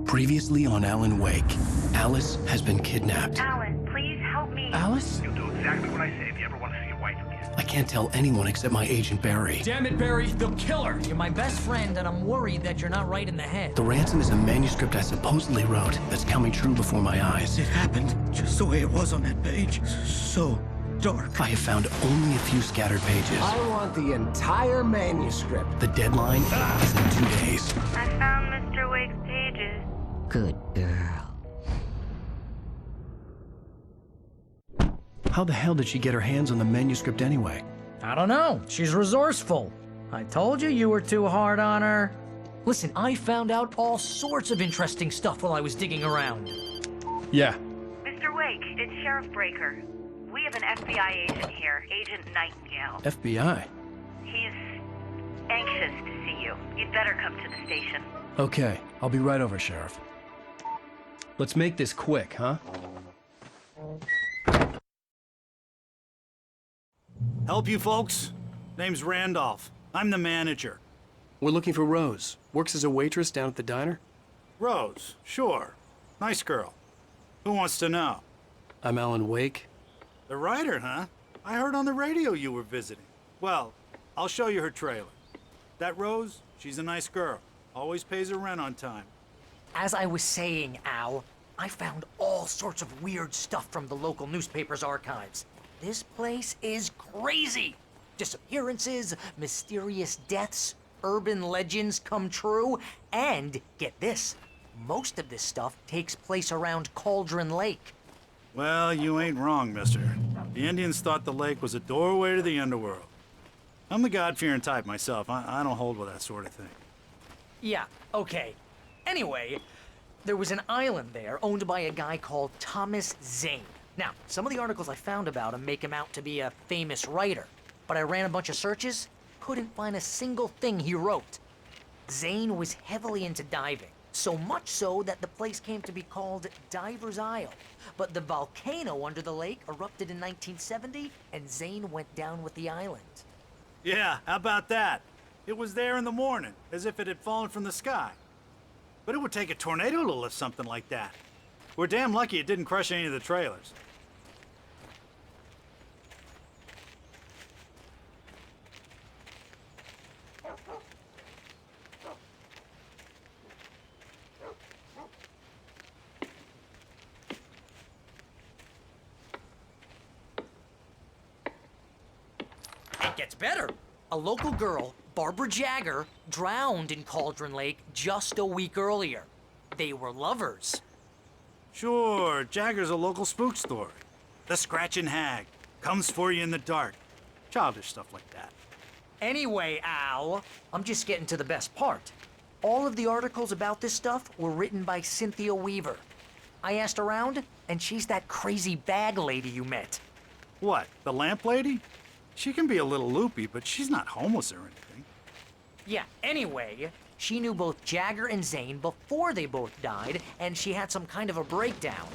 Previously on Alan Wake, Alice has been kidnapped. Alan, please help me. Alice? You'll do exactly what I say if you ever want to see your wife again. I can't tell anyone except my agent Barry. Damn it, Barry, they'll kill her! You're my best friend, and I'm worried that you're not right in the head. The ransom is a manuscript I supposedly wrote that's coming true before my eyes. It happened just the way it was on that page. So dark. I have found only a few scattered pages. I want the entire manuscript. The deadline is in 2 days. I found Mr. Wake's pages. Good girl. How the hell did she get her hands on the manuscript anyway? I don't know. She's resourceful. I told you you were too hard on her. Listen, I found out all sorts of interesting stuff while I was digging around. Yeah. Mr. Wake, it's Sheriff Breaker. We have an FBI agent here, Agent Nightingale. FBI? He's anxious to see you. You'd better come to the station. Okay, I'll be right over, Sheriff. Let's make this quick, huh? Help you folks? Name's Randolph. I'm the manager. We're looking for Rose. Works as a waitress down at the diner. Rose, sure. Nice girl. Who wants to know? I'm Alan Wake. The writer, huh? I heard on the radio you were visiting. Well, I'll show you her trailer. That Rose, she's a nice girl. Always pays her rent on time. As I was saying, Al, I found all sorts of weird stuff from the local newspaper's archives. This place is crazy. Disappearances, mysterious deaths, urban legends come true, and get this, most of this stuff takes place around Cauldron Lake. Well, you ain't wrong, mister. The Indians thought the lake was a doorway to the underworld. I'm the God-fearing type myself. I don't hold with that sort of thing. Yeah, okay. Anyway, there was an island there owned by a guy called Thomas Zane. Now, some of the articles I found about him make him out to be a famous writer, but I ran a bunch of searches, couldn't find a single thing he wrote. Zane was heavily into diving, so much so that the place came to be called Diver's Isle. But the volcano under the lake erupted in 1970, and Zane went down with the island. Yeah, how about that? It was there in the morning, as if it had fallen from the sky. But it would take a tornado to lift something like that. We're damn lucky it didn't crush any of the trailers. It gets better. A local girl, Barbara Jagger, drowned in Cauldron Lake just a week earlier. They were lovers. Sure, Jagger's a local spook story. The Scratching Hag. Comes for you in the dark. Childish stuff like that. Anyway, Al, I'm just getting to the best part. All of the articles about this stuff were written by Cynthia Weaver. I asked around, and she's that crazy bag lady you met. What, the lamp lady? She can be a little loopy, but she's not homeless or anything. Yeah, anyway, she knew both Jagger and Zane before they both died, and she had some kind of a breakdown.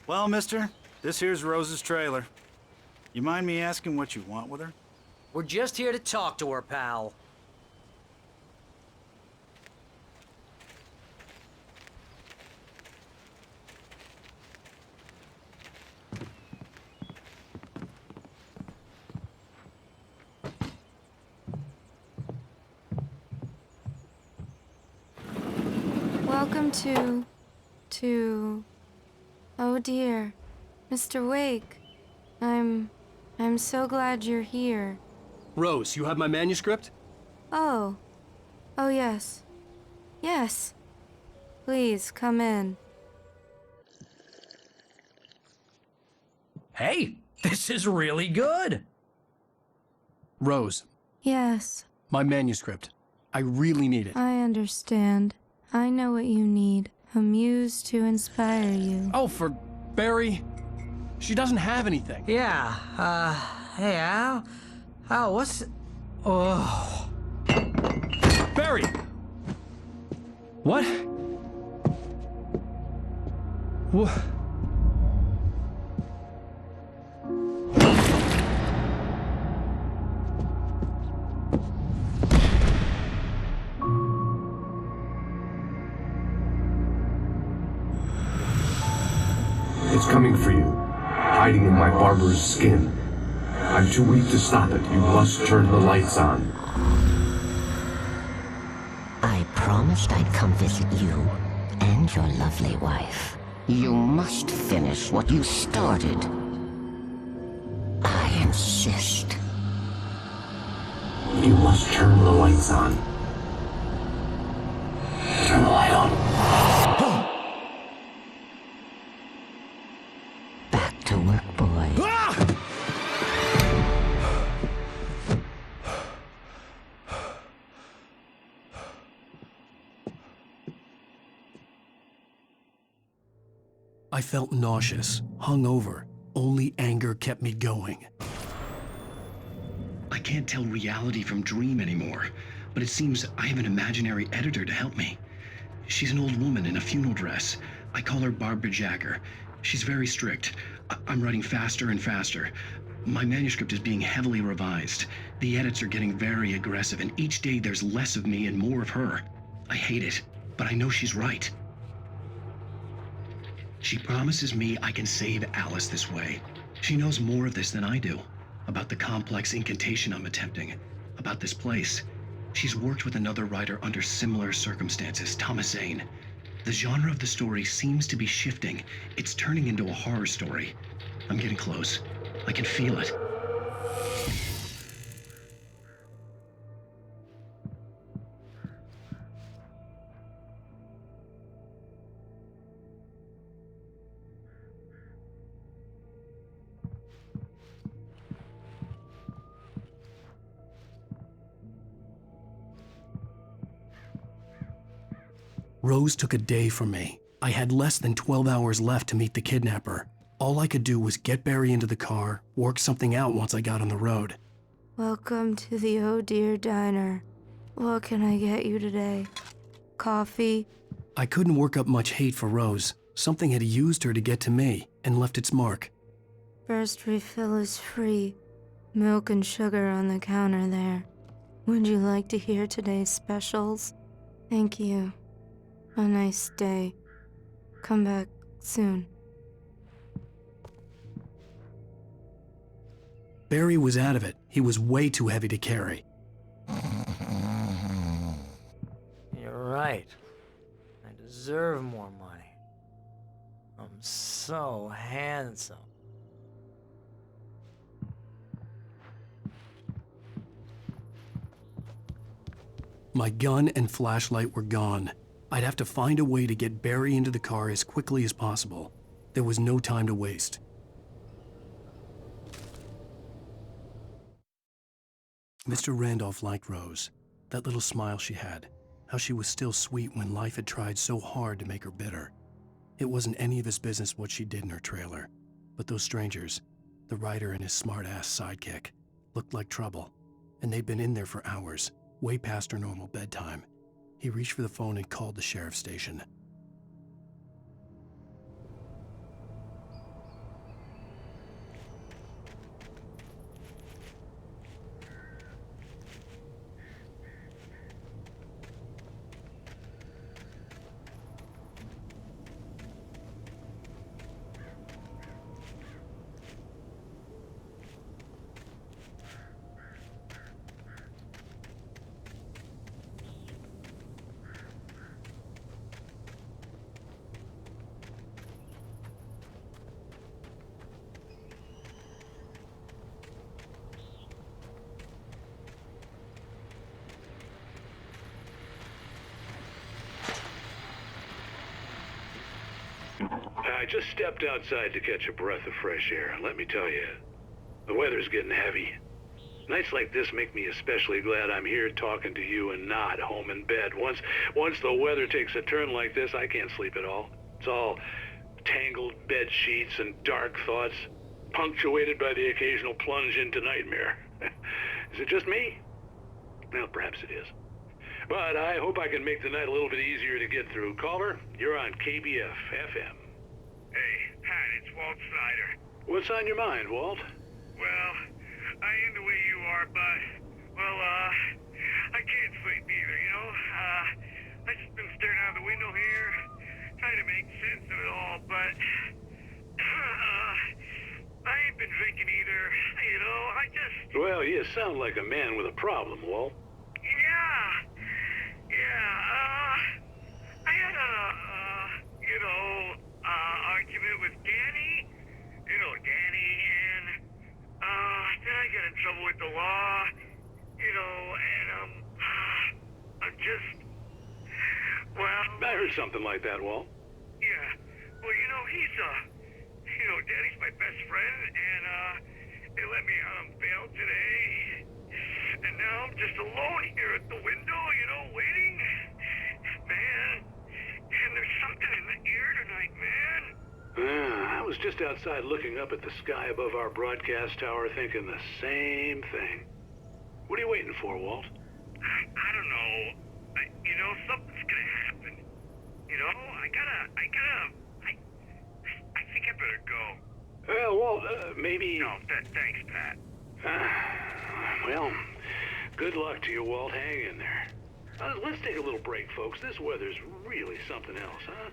Well, mister, this here's Rose's trailer. You mind me asking what you want with her? We're just here to talk to her, pal. Welcome to... Oh dear, Mr. Wake. I'm so glad you're here. Rose, you have my manuscript? Oh. Oh yes. Yes. Please, come in. Hey, this is really good. Rose, Yes, my manuscript. I really need it. I understand. I know what you need. A muse to inspire you. Oh, for Barry, she doesn't have anything. Yeah, hey, Al? Al, what's... Oh... Barry! What? What? It's coming for you, hiding in my barber's skin. I'm too weak to stop it. You must turn the lights on. I promised I'd come visit you and your lovely wife. You must finish what you started. I insist. You must turn the lights on. Turn the light on. Back to work, boy. I felt nauseous, hungover. Only anger kept me going. I can't tell reality from dream anymore, but it seems I have an imaginary editor to help me. She's an old woman in a funeral dress. I call her Barbara Jagger. She's very strict. I'm writing faster and faster. My manuscript is being heavily revised. The edits are getting very aggressive, and each day there's less of me and more of her. I hate it, but I know she's right. She promises me I can save Alice this way. She knows more of this than I do. About the complex incantation I'm attempting. About this place. She's worked with another writer under similar circumstances, Thomas Zane. The genre of the story seems to be shifting. It's turning into a horror story. I'm getting close. I can feel it. Rose took a day from me. I had less than 12 hours left to meet the kidnapper. All I could do was get Barry into the car, work something out once I got on the road. Welcome to the Oh Dear Diner. What can I get you today? Coffee? I couldn't work up much hate for Rose. Something had used her to get to me and left its mark. First refill is free. Milk and sugar on the counter there. Would you like to hear today's specials? Thank you. A nice day. Come back soon. Barry was out of it. He was way too heavy to carry. You're right. I deserve more money. I'm so handsome. My gun and flashlight were gone. I'd have to find a way to get Barry into the car as quickly as possible. There was no time to waste. Mr. Randolph liked Rose. That little smile she had. How she was still sweet when life had tried so hard to make her bitter. It wasn't any of his business what she did in her trailer. But those strangers, the writer and his smart-ass sidekick, looked like trouble. And they'd been in there for hours, way past her normal bedtime. He reached for the phone and called the sheriff's station. I just stepped outside to catch a breath of fresh air. Let me tell you, the weather's getting heavy. Nights like this make me especially glad I'm here talking to you and not home in bed. Once the weather takes a turn like this, I can't sleep at all. It's tangled bed sheets and dark thoughts, punctuated by the occasional plunge into nightmare. Is it just me? Well, perhaps it is. But I hope I can make the night a little bit easier to get through. Caller, you're on KBF FM. Hey, Pat, it's Walt Snyder. What's on your mind, Walt? Well, I am the way you are, but, well, I can't sleep either, you know? I just been staring out the window here, trying to make sense of it all, but, I ain't been drinking either, you know, I just... Well, you sound like a man with a problem, Walt. I had a, argument with Danny, and, then I got in trouble with the law, and, I'm just, well... I heard something like that, Walt. Yeah, well, Danny's my best friend, and, they let me out on bail today, and now I'm just alone here at the window, waiting. Man, and there's something in the air tonight, man. I was just outside looking up at the sky above our broadcast tower thinking the same thing. What are you waiting for, Walt? I don't know. Something's gonna happen. I think I better go. Well, Walt, maybe... No, thanks, Pat. Well, good luck to you, Walt. Hang in there. Let's take a little break, folks. This weather's really something else, huh?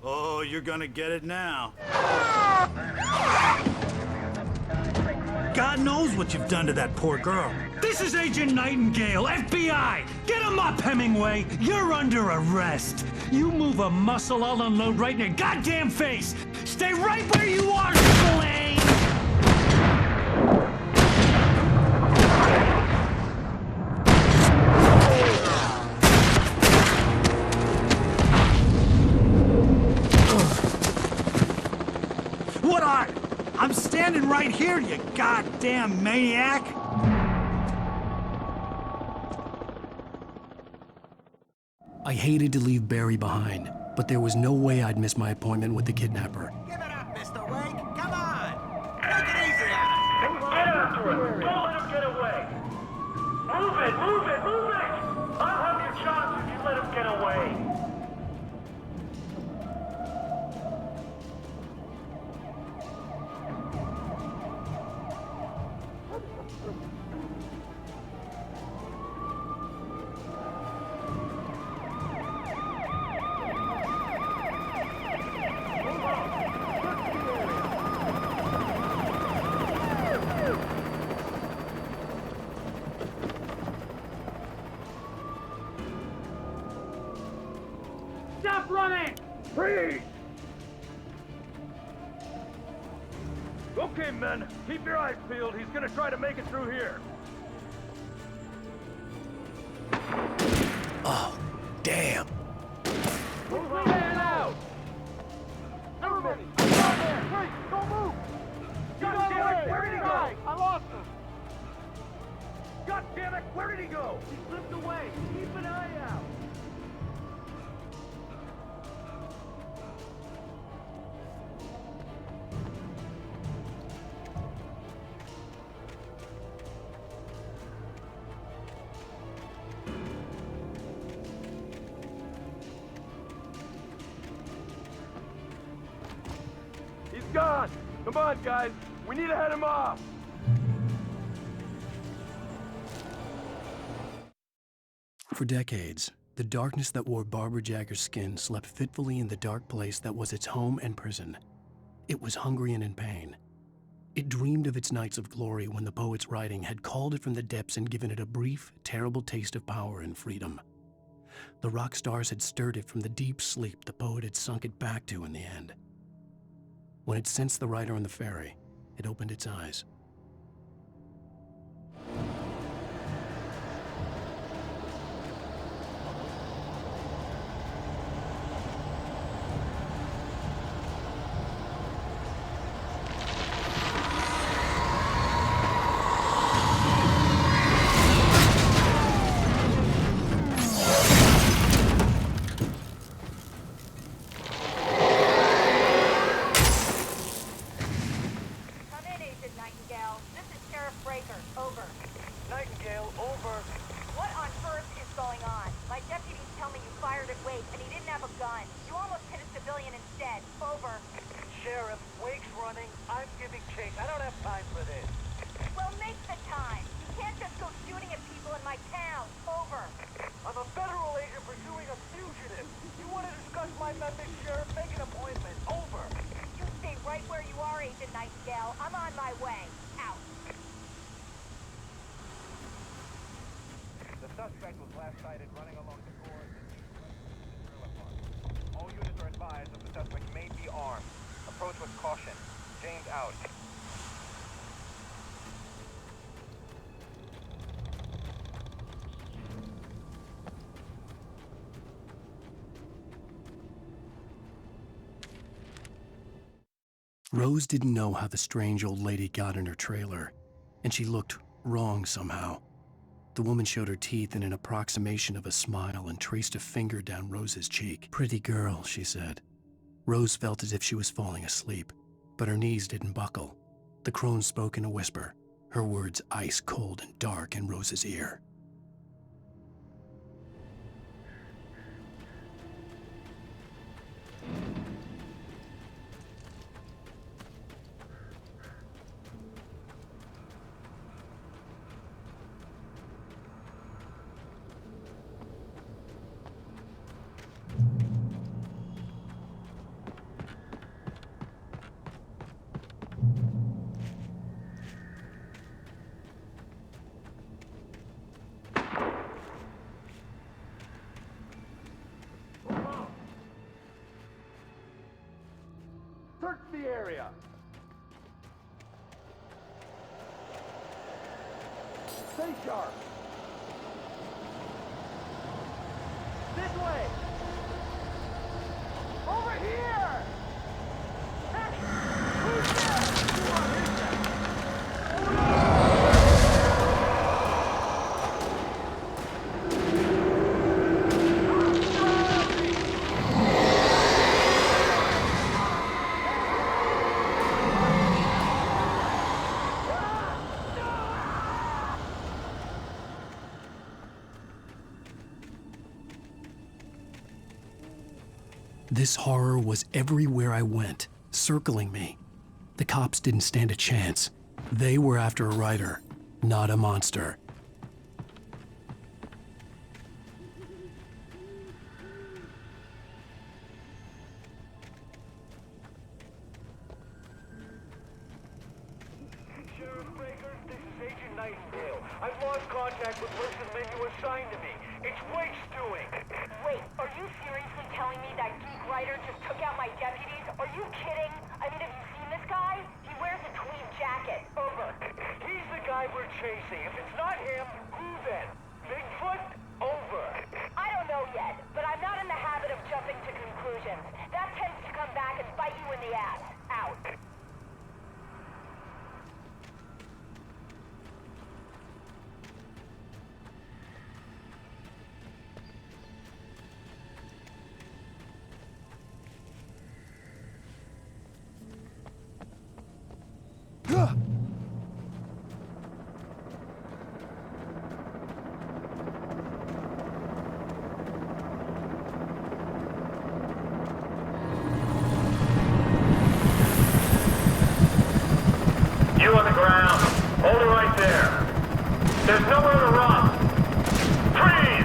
Oh, you're gonna get it now. God knows what you've done to that poor girl. This is Agent Nightingale, FBI! Get him up, Hemingway! You're under arrest! You move a muscle, I'll unload right in your goddamn face! Stay right where you are, Spillane! What are? I'm standing right here, you goddamn maniac! I hated to leave Barry behind, but there was no way I'd miss my appointment with the kidnapper. Give it up, Mr. Wake. Come on. Take it easy on us. Get after him. Don't let him get away. Move it, move it, move it. I'll have your chance if you let him get away. Stop running! Freeze! Okay, men. Keep your eyes peeled. He's gonna try to make it through here. Oh, damn. Move the man out! Everybody, I'm down there! Wait, don't move! God damn it! Where did he go? I lost him! God Damn it, where did he go? He slipped away. Keep an eye out. He's gone. Come on, guys. We need to head him off. For decades, the darkness that wore Barbara Jagger's skin slept fitfully in the dark place that was its home and prison. It was hungry and in pain. It dreamed of its nights of glory when the poet's writing had called it from the depths and given it a brief, terrible taste of power and freedom. The rock stars had stirred it from the deep sleep the poet had sunk it back to in the end. When it sensed the writer on the ferry, it opened its eyes. Nightingale, over. What on earth is going on? My deputies tell me you fired at Wake and he didn't have a gun. You almost hit a civilian instead. Over. Sheriff, Wake's running. I'm giving chase. I don't have time for this. Well, make the time. You can't just go shooting at people in my town. Over. I'm a federal agent pursuing a fugitive. You want to discuss my methods, Sheriff? Make an appointment. Over. You stay right where you are, Agent Nightingale. I'm on my way. Out. The suspect was last sighted running along the shores of the Gorilla Park. All units are advised that the suspect may be armed. Approach with caution. James out. Rose didn't know how the strange old lady got in her trailer, and she looked wrong somehow. The woman showed her teeth in an approximation of a smile and traced a finger down Rose's cheek. "Pretty girl," she said. Rose felt as if she was falling asleep, but her knees didn't buckle. The crone spoke in a whisper, her words ice cold and dark in Rose's ear. Search the area. Stay sharp. This way. Over here. Hey, who's there? Come on, here's that. This horror was everywhere I went, circling me. The cops didn't stand a chance. They were after a writer, not a monster. Sheriff Breaker, this is Agent Nightingale. I've lost contact with most of the men you assigned to me. It's Wake's doing. Wait, are you seriously telling me that geek writer just took out my deputies? Are you kidding? I mean, have you seen this guy? He wears a tweed jacket. Over. He's the guy we're chasing. If it's not him, who then? Bigfoot? Over. I don't know yet, but I'm not in the habit of jumping to conclusions. That tends to come back and bite you in the ass. Out. There's nowhere to run. Freeze!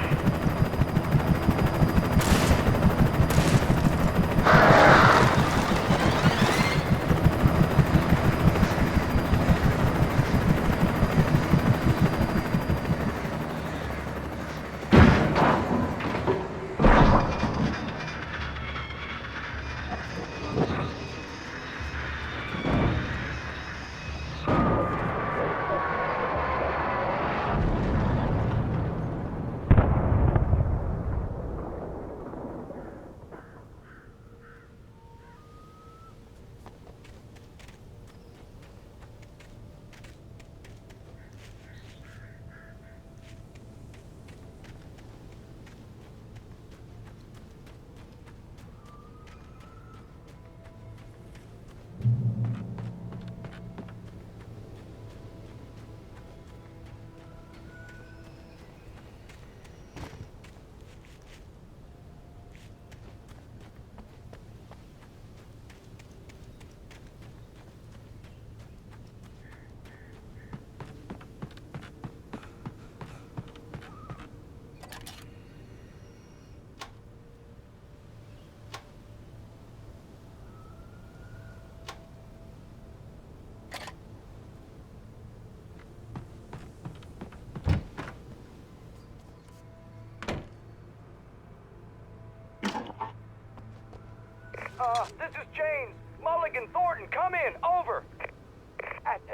This is James. Mulligan, Thornton, come in. Over.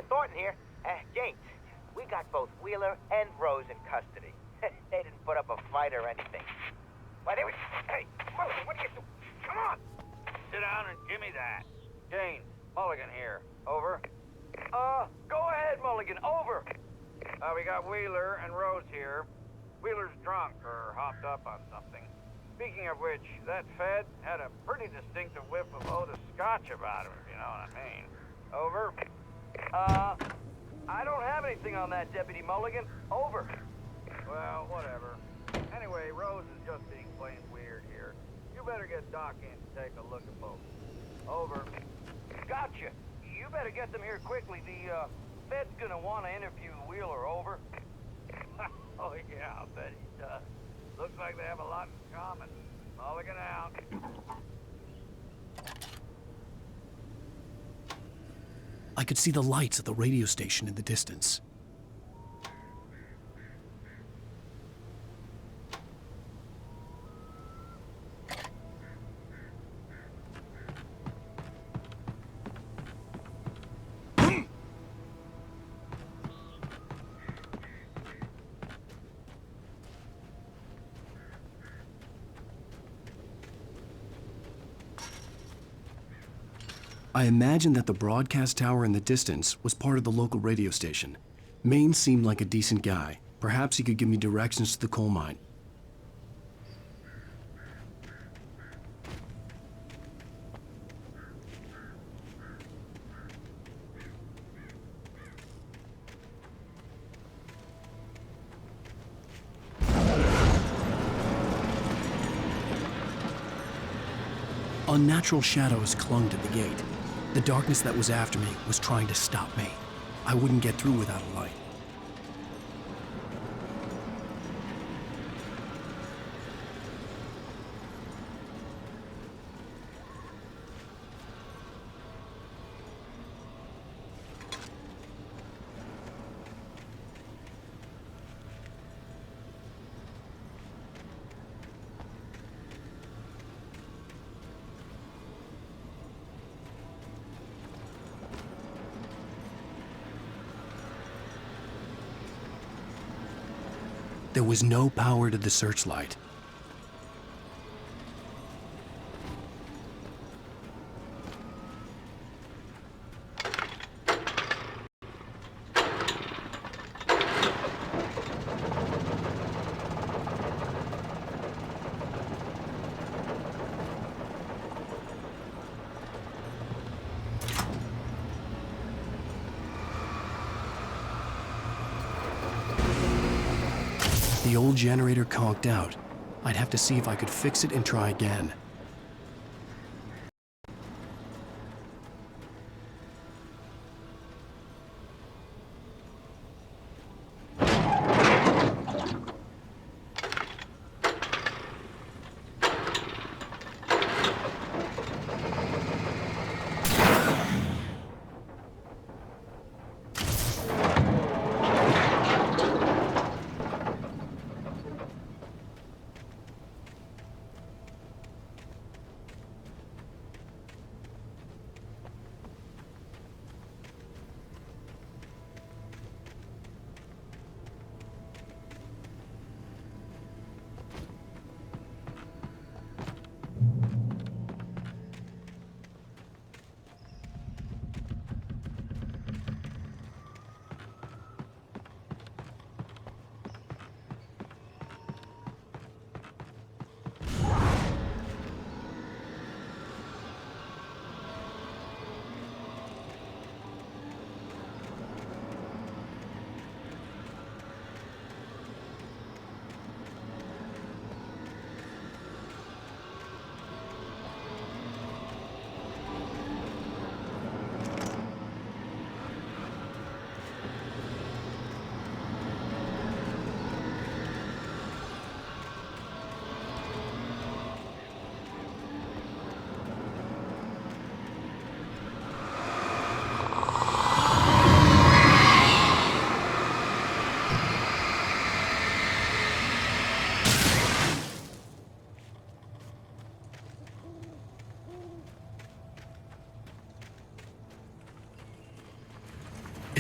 Thornton here. James, we got both Wheeler and Rose in custody. They didn't put up a fight or anything. Why, they were... Hey, Mulligan, what are you doing? Come on! Sit down and give me that. James, Mulligan here. Over. Go ahead, Mulligan. Over. We got Wheeler and Rose here. Wheeler's drunk or hopped up on something. Speaking of which, that Fed had a pretty distinctive whiff of Otis Scotch about him, if you know what I mean. Over. I don't have anything on that, Deputy Mulligan. Over. Well, whatever. Anyway, Rose is just being plain weird here. You better get Doc in to take a look at both. Over. Gotcha. You better get them here quickly. The, Fed's gonna want to interview Wheeler. Over. Oh, yeah, I'll bet he does. Looks like they have a lot in common. Mulligan out. I could see the lights of the radio station in the distance. I imagined that the broadcast tower in the distance was part of the local radio station. Maine seemed like a decent guy. Perhaps he could give me directions to the coal mine. Unnatural shadows clung to the gate. The darkness that was after me was trying to stop me. I wouldn't get through without a light. There was no power to the searchlight. The old generator conked out. I'd have to see if I could fix it and try again.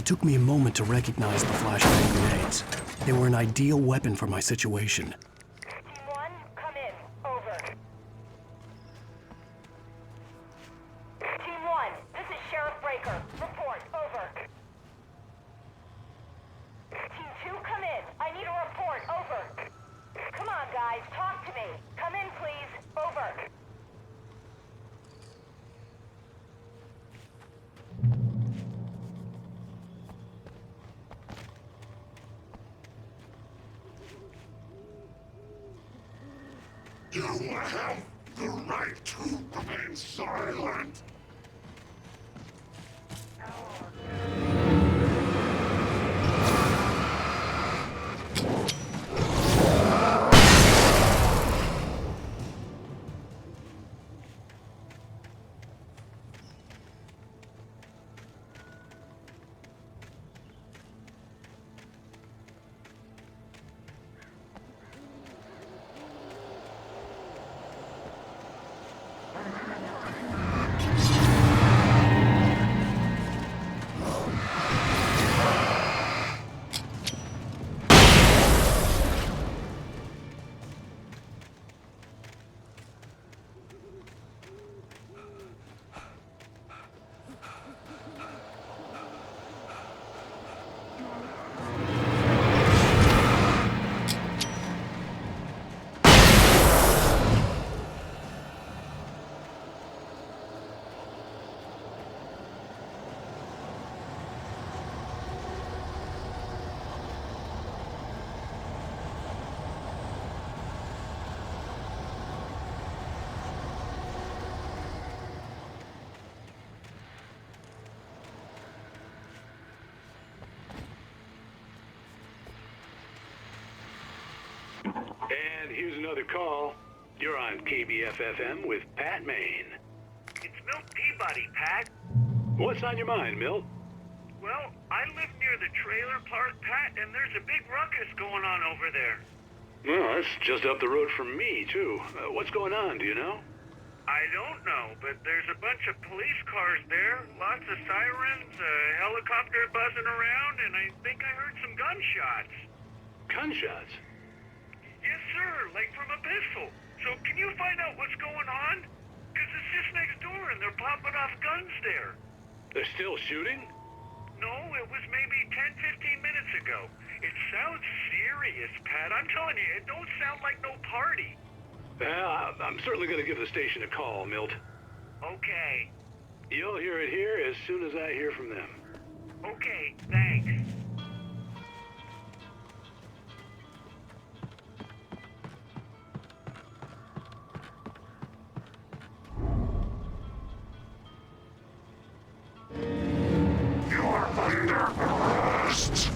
It took me a moment to recognize the flashbang grenades. They were an ideal weapon for my situation. Team 1, come in. Over. Team 1, this is Sheriff Breaker. Report. Over. Team 2, come in. I need a report. Over. Come on, guys. Talk to me. Come in, please. Over. You have the right to remain silent. And here's another call. You're on KBFFM with Pat Maine. It's Milt Peabody, Pat. What's on your mind, Milt? Well, I live near the trailer park, Pat, and there's a big ruckus going on over there. Well, that's just up the road from me, too. What's going on, do you know? I don't know, but there's a bunch of police cars there, lots of sirens, a helicopter buzzing around, and I think I heard some gunshots. Gunshots? Yes, sir, like from a pistol. So can you find out what's going on? Because it's just next door and they're popping off guns there. They're still shooting? No, it was maybe 10, 15 minutes ago. It sounds serious, Pat. I'm telling you, it don't sound like no party. Well, I'm certainly going to give the station a call, Milt. Okay. You'll hear it here as soon as I hear from them. Okay, thanks. You're under arrest.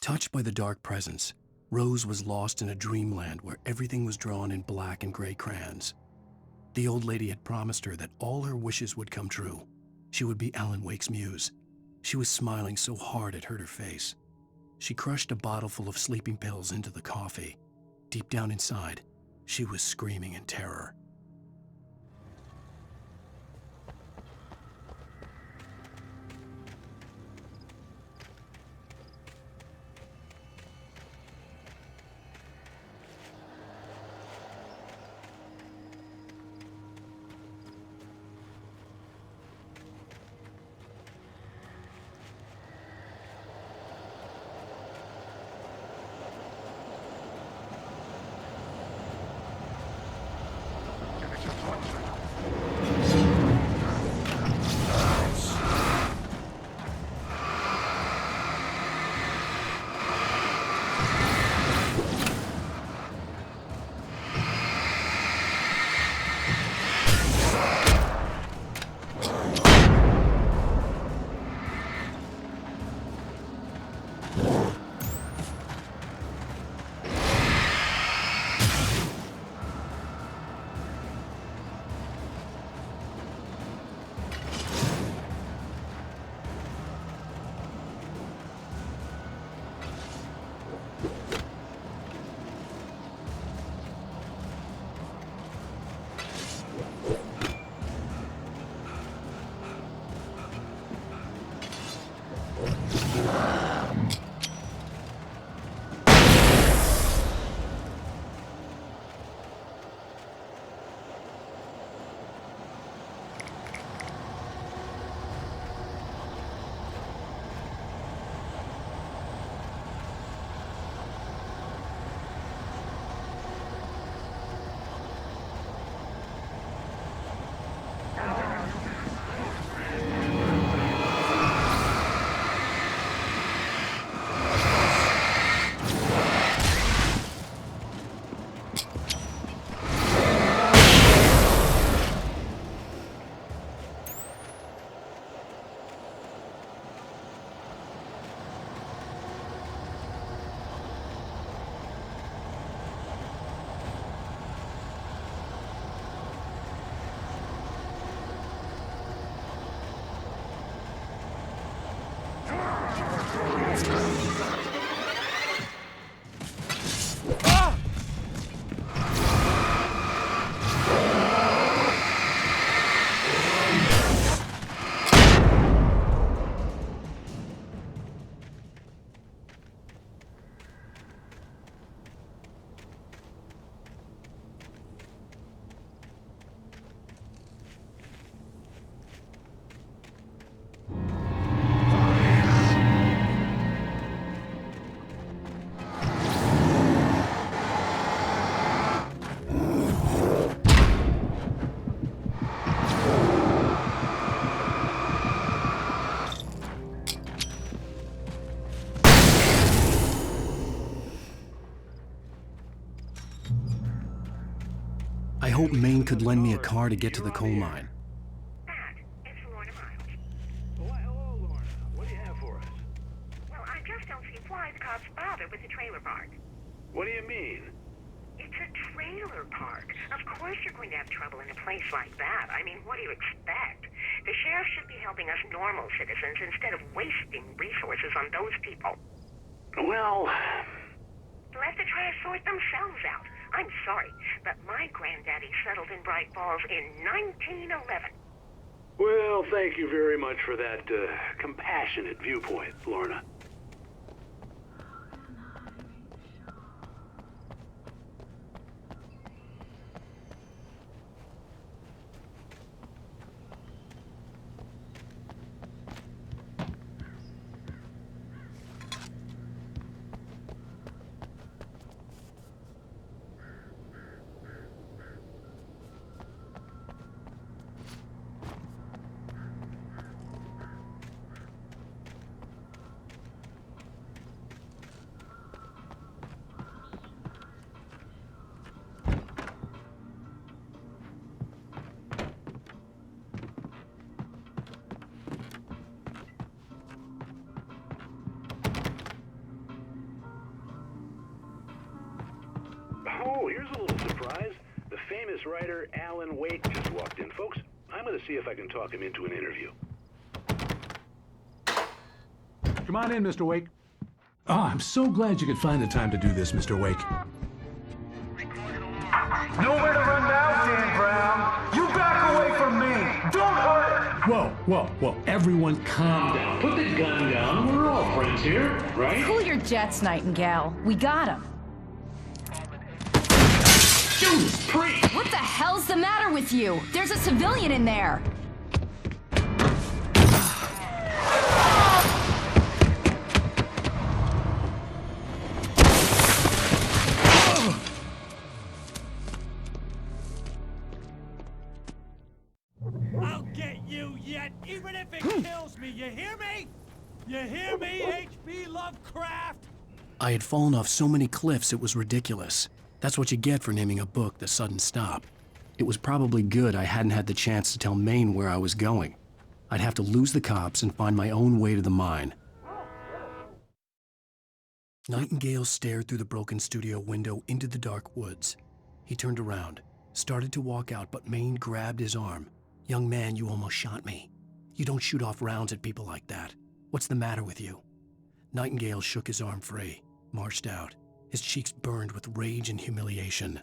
Touched by the dark presence, Rose was lost in a dreamland where everything was drawn in black and gray crayons. The old lady had promised her that all her wishes would come true. She would be Alan Wake's muse. She was smiling so hard it hurt her face. She crushed a bottle full of sleeping pills into the coffee. Deep down inside, she was screaming in terror. I hoped Maine could lend me a car to get to the coal mine. Why, hello, Lorna. What do you have for us? Well, I just don't see why the cops bother with the trailer park. What do you mean? It's a trailer park. Of course you're going to have trouble in a place like that. I mean, what do you expect? The sheriff should be helping us normal citizens instead of wasting resources on those people. Well... Let the trash sort themselves out. I'm sorry, but my granddaddy settled in Bright Falls in 1911. Well, thank you very much for that compassionate viewpoint, Lorna. Oh, here's a little surprise. The famous writer Alan Wake just walked in. Folks, I'm going to see if I can talk him into an interview. Come on in, Mr. Wake. Oh, I'm so glad you could find the time to do this, Mr. Wake. Nowhere to run now, Dan Brown. You back away from me. Don't hurt it. Whoa. Everyone calm down. Put the gun down. We're all friends here, right? Cool your jets, Nightingale. We got him. Judas Priest! What the hell's the matter with you? There's a civilian in there. I'll get you yet, even if it kills me. You hear me? You hear me, H.P. Lovecraft? I had fallen off so many cliffs it was ridiculous. That's what you get for naming a book The Sudden Stop. It was probably good I hadn't had the chance to tell Maine where I was going. I'd have to lose the cops and find my own way to the mine. Nightingale stared through the broken studio window into the dark woods. He turned around, started to walk out, but Maine grabbed his arm. "Young man, you almost shot me. You don't shoot off rounds at people like that. What's the matter with you?" Nightingale shook his arm free, marched out. His cheeks burned with rage and humiliation.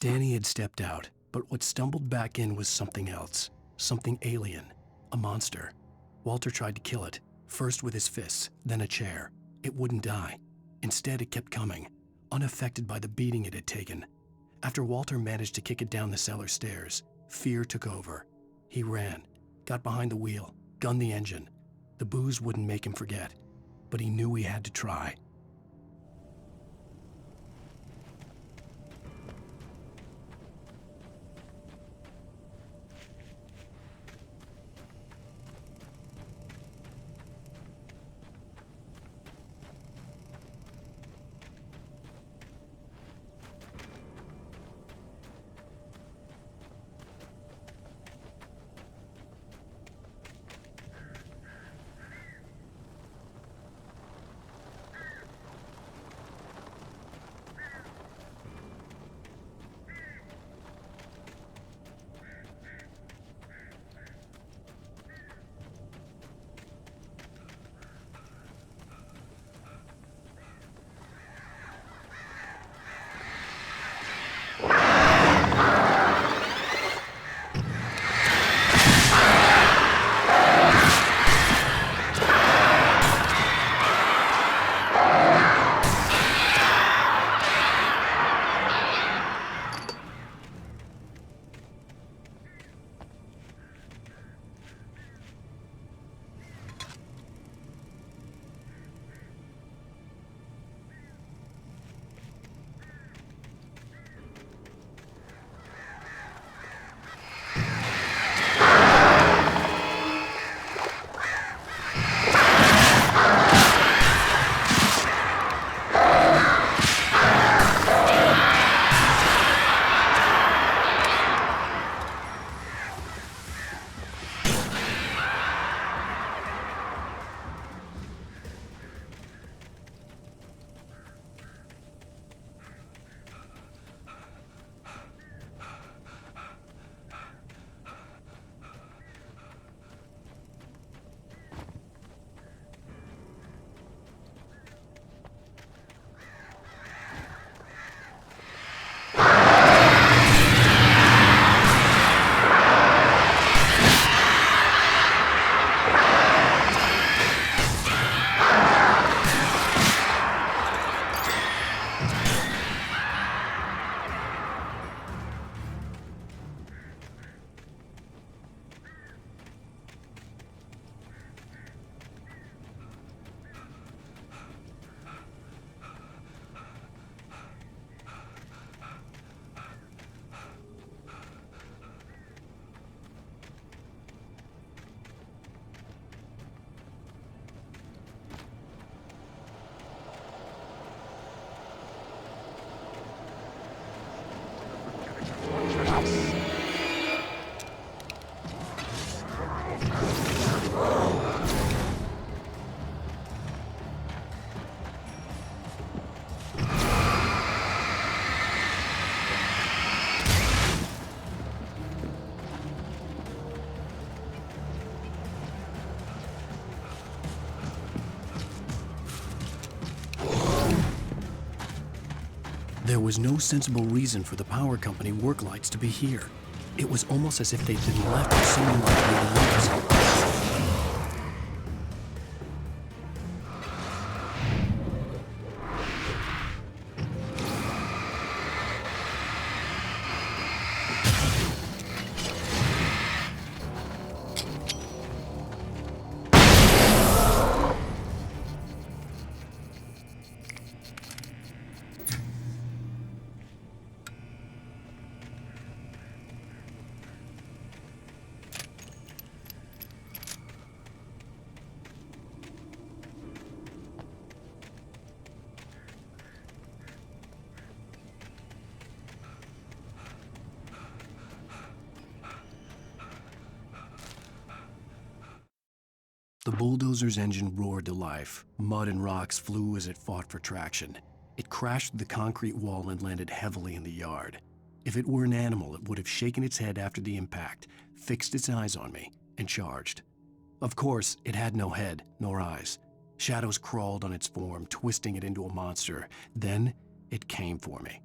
Danny had stepped out, but what stumbled back in was something else. Something alien. A monster. Walter tried to kill it, first with his fists, then a chair. It wouldn't die. Instead, it kept coming, unaffected by the beating it had taken. After Walter managed to kick it down the cellar stairs, fear took over. He ran, got behind the wheel, gunned the engine. The booze wouldn't make him forget, but he knew he had to try. There was no sensible reason for the power company work lights to be here. It was almost as if they'd been left for someone like me to use. The bulldozer's engine roared to life. Mud and rocks flew as it fought for traction. It crashed through the concrete wall and landed heavily in the yard. If it were an animal, it would have shaken its head after the impact, fixed its eyes on me, and charged. Of course, it had no head, nor eyes. Shadows crawled on its form, twisting it into a monster. Then, it came for me.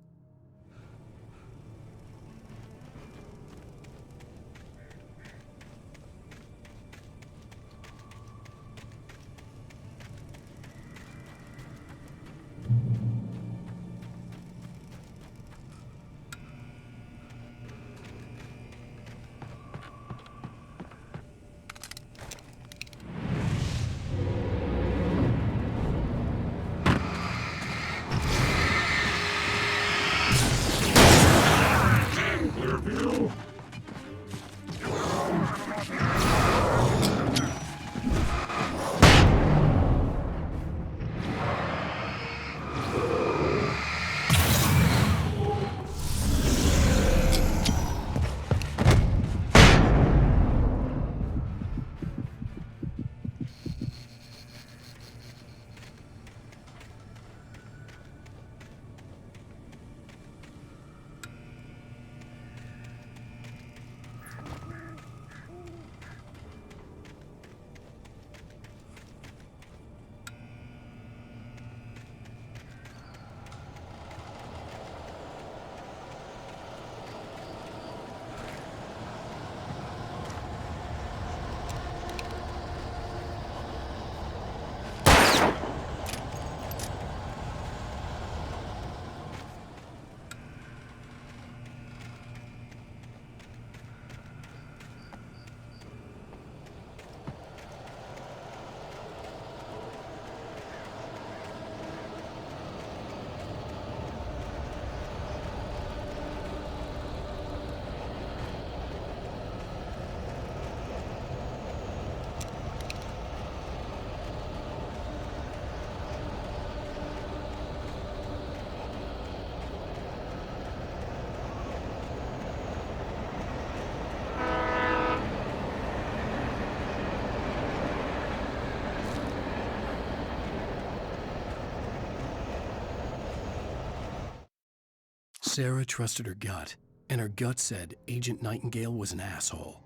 Sarah trusted her gut, and her gut said Agent Nightingale was an asshole.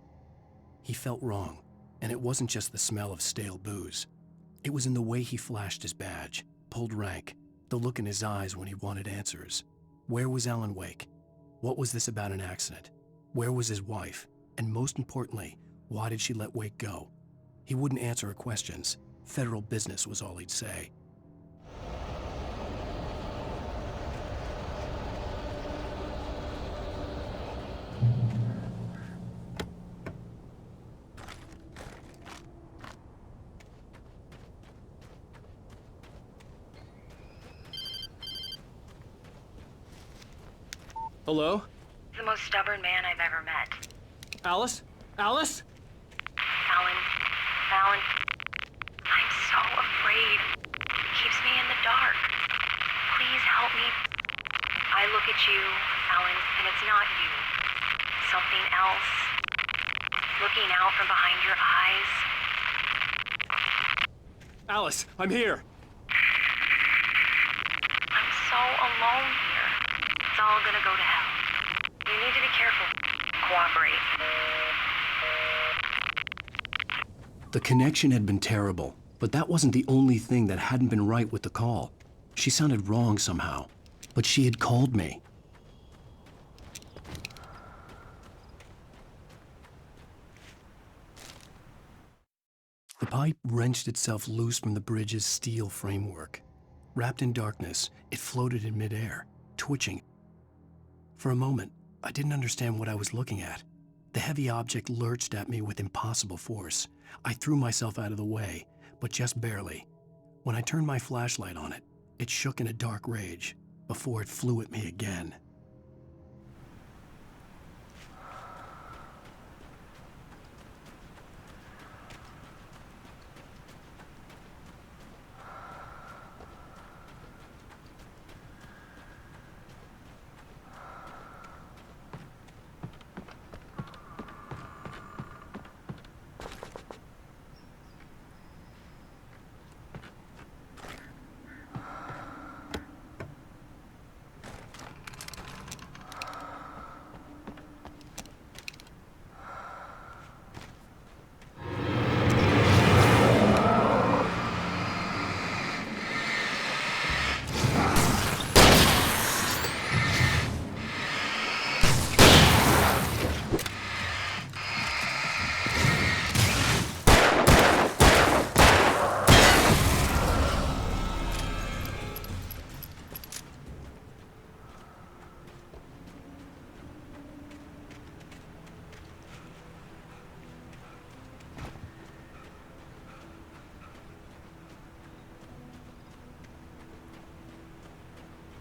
He felt wrong, and it wasn't just the smell of stale booze. It was in the way he flashed his badge, pulled rank, the look in his eyes when he wanted answers. Where was Alan Wake? What was this about an accident? Where was his wife? And most importantly, why did she let Wake go? He wouldn't answer her questions. Federal business was all he'd say. Hello? The most stubborn man I've ever met. Alice? Alice? Alan, I'm so afraid. It keeps me in the dark. Please help me. I look at you, Alan, and it's not you. Something else. Looking out from behind your eyes. Alice, I'm here. I'm so alone here. It's all gonna go to hell. You need to be careful. Cooperate. The connection had been terrible, but that wasn't the only thing that hadn't been right with the call. She sounded wrong somehow, but she had called me. The pipe wrenched itself loose from the bridge's steel framework. Wrapped in darkness, it floated in midair, twitching. For a moment, I didn't understand what I was looking at. The heavy object lurched at me with impossible force. I threw myself out of the way, but just barely. When I turned my flashlight on it, it shook in a dark rage before it flew at me again.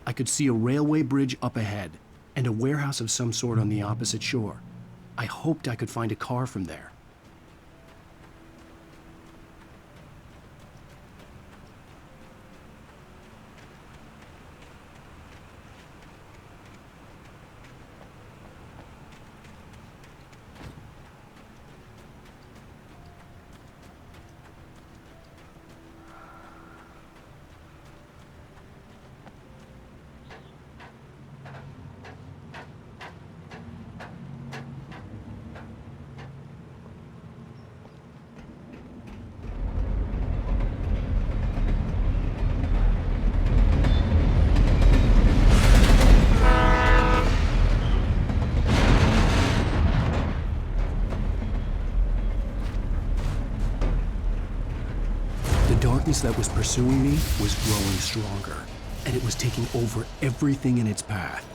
I could see a railway bridge up ahead and a warehouse of some sort on the opposite shore. I hoped I could find a car from there. The darkness that was pursuing me was growing stronger, and it was taking over everything in its path.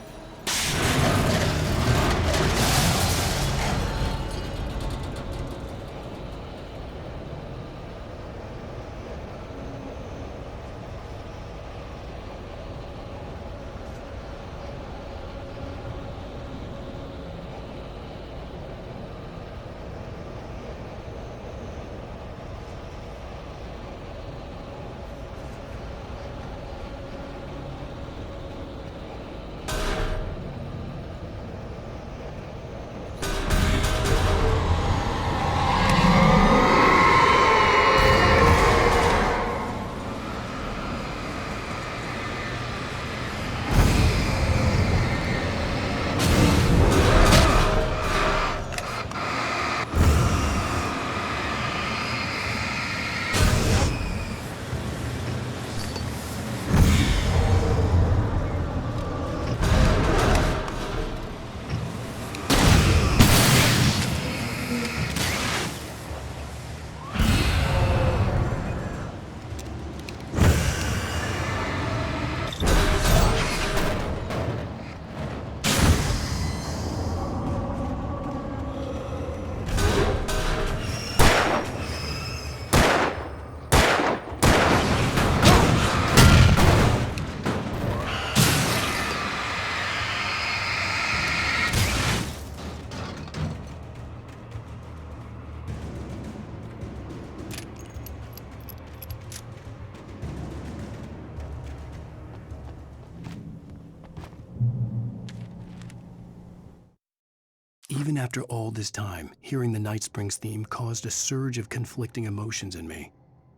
Even after all this time, hearing the Night Springs theme caused a surge of conflicting emotions in me.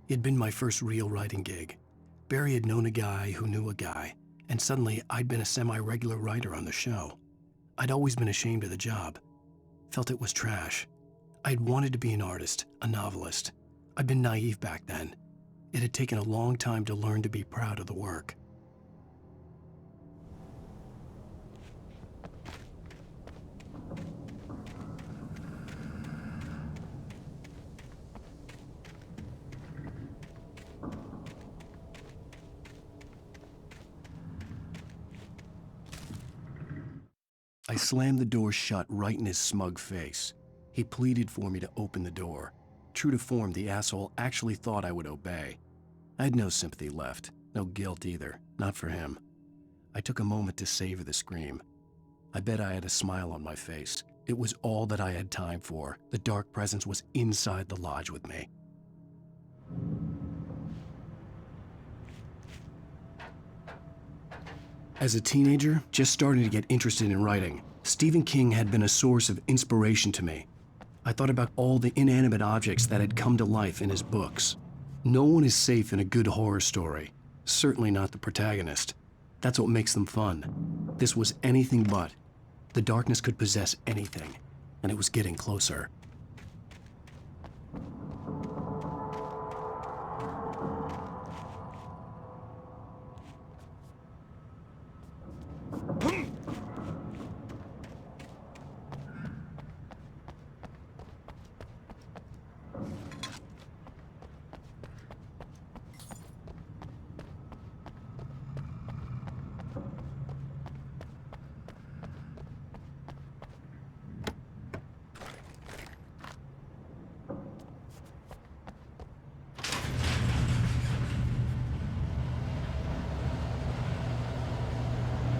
It had been my first real writing gig. Barry had known a guy who knew a guy, and suddenly I'd been a semi-regular writer on the show. I'd always been ashamed of the job. Felt it was trash. I'd wanted to be an artist, a novelist. I'd been naive back then. It had taken a long time to learn to be proud of the work. I slammed the door shut right in his smug face. He pleaded for me to open the door. True to form, the asshole actually thought I would obey. I had no sympathy left, no guilt either, not for him. I took a moment to savor the scream. I bet I had a smile on my face. It was all that I had time for. The dark presence was inside the lodge with me. As a teenager, just starting to get interested in writing, Stephen King had been a source of inspiration to me. I thought about all the inanimate objects that had come to life in his books. No one is safe in a good horror story, certainly not the protagonist. That's what makes them fun. This was anything but. The darkness could possess anything, and it was getting closer.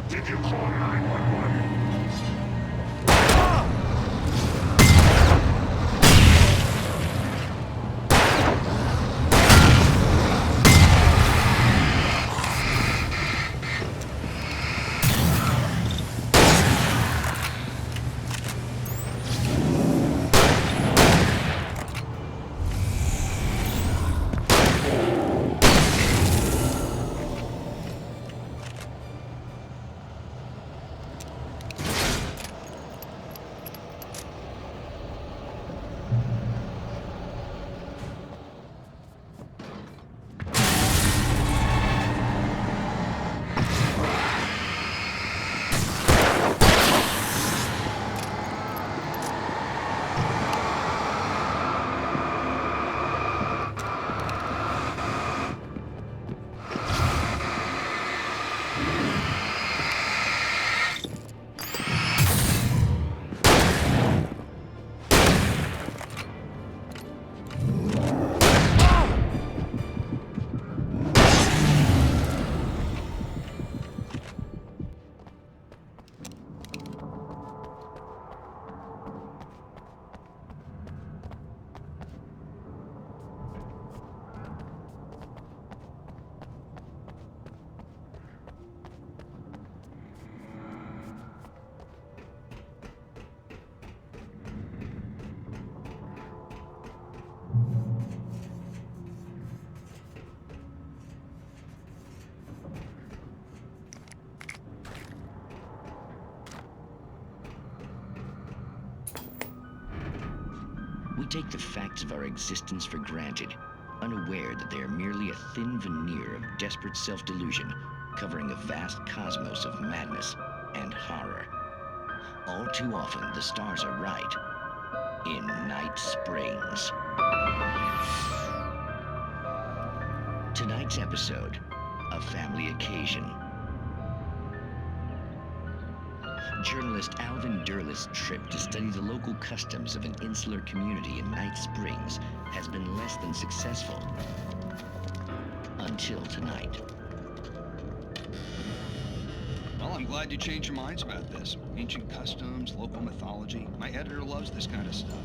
Did you call 911? We take the facts of our existence for granted, unaware that they are merely a thin veneer of desperate self-delusion, covering a vast cosmos of madness and horror. All too often, the stars are right. In Night Springs. Tonight's episode, a family occasion. Journalist Alvin Derlis' trip to study the local customs of an insular community in Night Springs has been less than successful. Until tonight. Well, I'm glad you changed your minds about this. Ancient customs, local mythology. My editor loves this kind of stuff.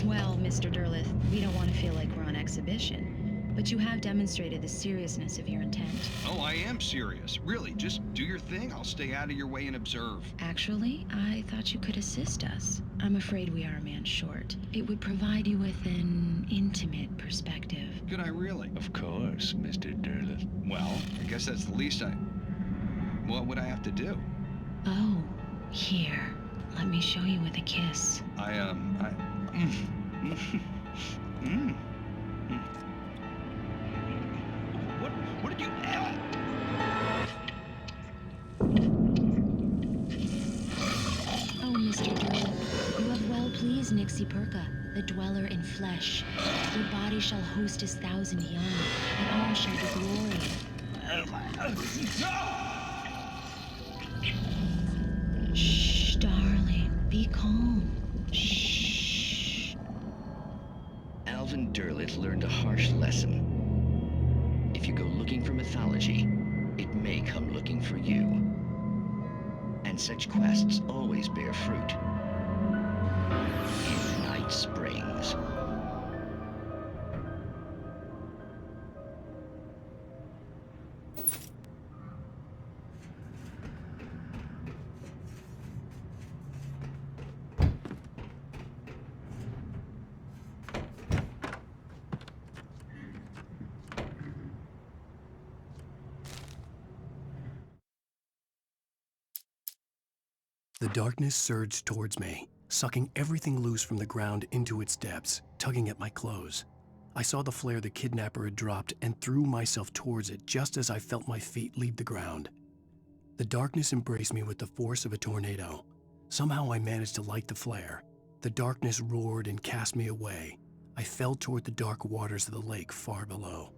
Well, Mr. Derlith, we don't want to feel like we're on exhibition. But you have demonstrated the seriousness of your intent. Oh, I am serious. Really, just do your thing. I'll stay out of your way and observe. Actually, I thought you could assist us. I'm afraid we are a man short. It would provide you with an intimate perspective. Could I really? Of course, Mr. Derleth. Well, I guess that's the least I... What would I have to do? Oh, here. Let me show you with a kiss. What did you... Oh, Mr. Derleth, you have well pleased Nixie Perka, the dweller in flesh. Your body shall host his 1,000 young, and all shall be glory. Shh, darling, be calm. Shh. Alvin Derleth learned a harsh lesson. If you go looking for mythology, it may come looking for you. And such quests always bear fruit. In Night Springs. The darkness surged towards me, sucking everything loose from the ground into its depths, tugging at my clothes. I saw the flare the kidnapper had dropped and threw myself towards it just as I felt my feet leave the ground. The darkness embraced me with the force of a tornado. Somehow I managed to light the flare. The darkness roared and cast me away. I fell toward the dark waters of the lake far below.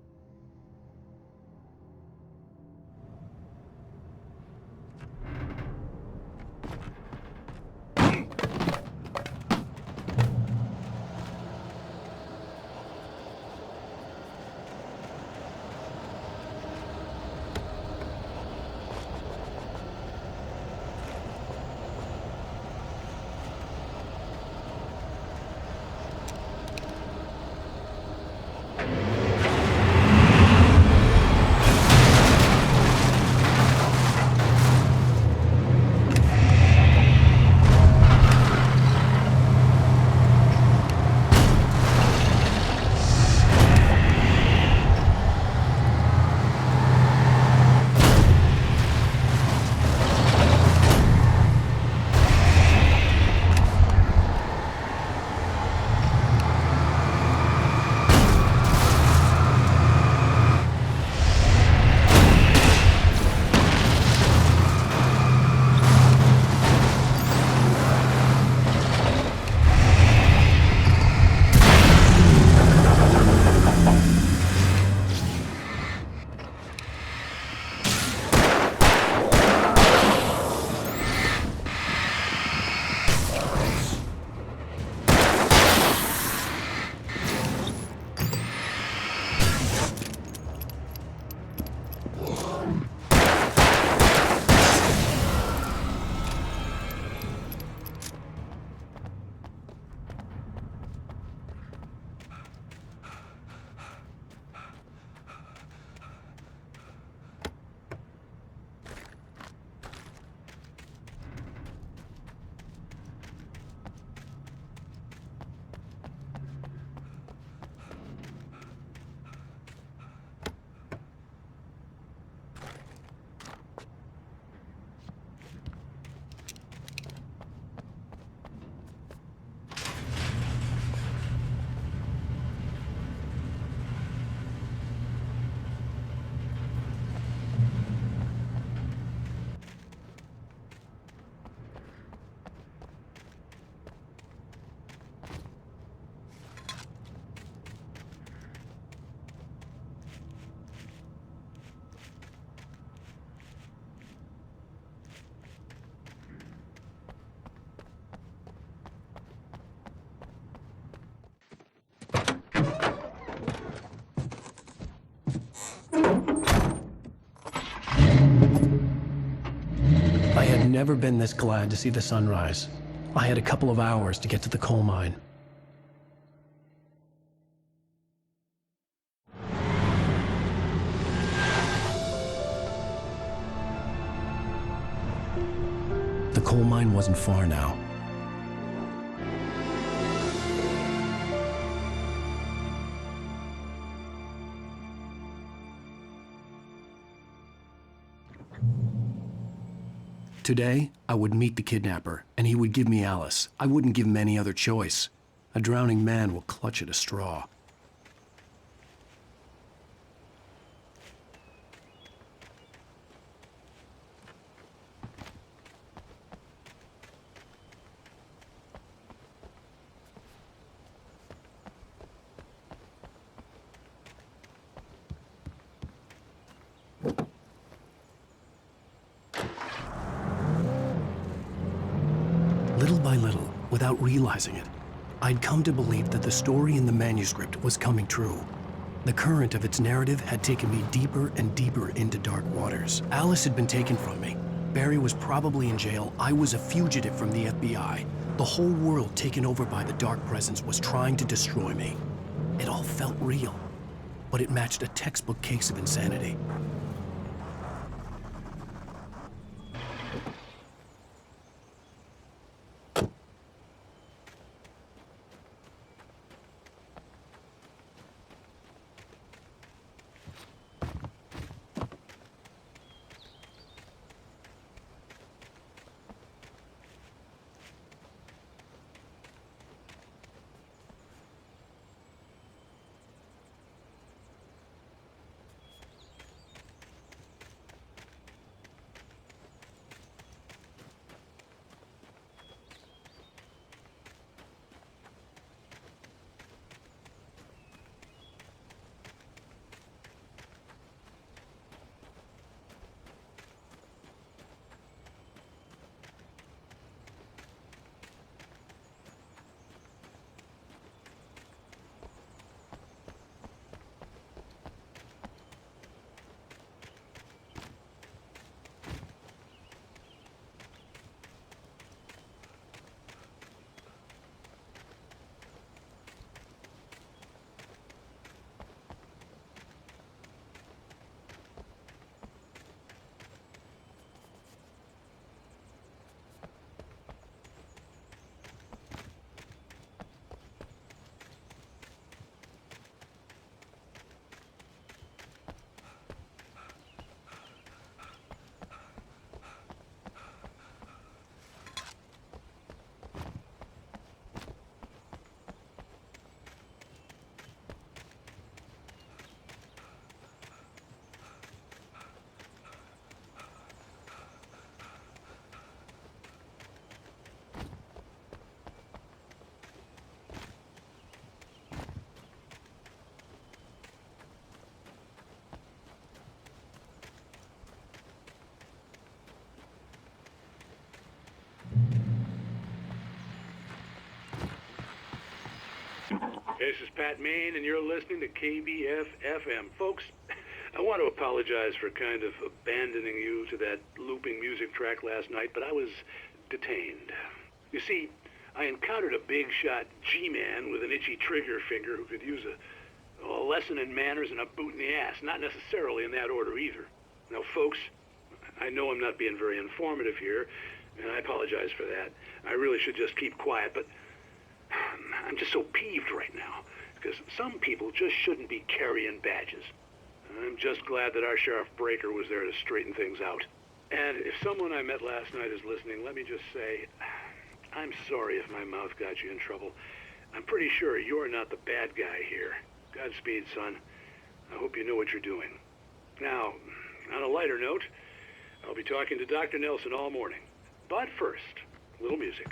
I had never been this glad to see the sunrise. I had a couple of hours to get to the coal mine. The coal mine wasn't far now. Today, I would meet the kidnapper, and he would give me Alice. I wouldn't give him any other choice. A drowning man will clutch at a straw. Little by little, without realizing it, I'd come to believe that the story in the manuscript was coming true. The current of its narrative had taken me deeper and deeper into dark waters. Alice had been taken from me. Barry was probably in jail. I was a fugitive from the FBI. The whole world taken over by the dark presence was trying to destroy me. It all felt real, but it matched a textbook case of insanity. This is Pat Main, and you're listening to KBF-FM. Folks, I want to apologize for kind of abandoning you to that looping music track last night, but I was detained. You see, I encountered a big-shot G-man with an itchy trigger finger who could use a lesson in manners and a boot in the ass, not necessarily in that order either. Now, folks, I know I'm not being very informative here, and I apologize for that. I really should just keep quiet, but I'm just so peeved right now, because some people just shouldn't be carrying badges. I'm just glad that our Sheriff Breaker was there to straighten things out. And if someone I met last night is listening, let me just say, I'm sorry if my mouth got you in trouble. I'm pretty sure you're not the bad guy here. Godspeed, son. I hope you know what you're doing. Now, on a lighter note, I'll be talking to Dr. Nelson all morning. But first, a little music.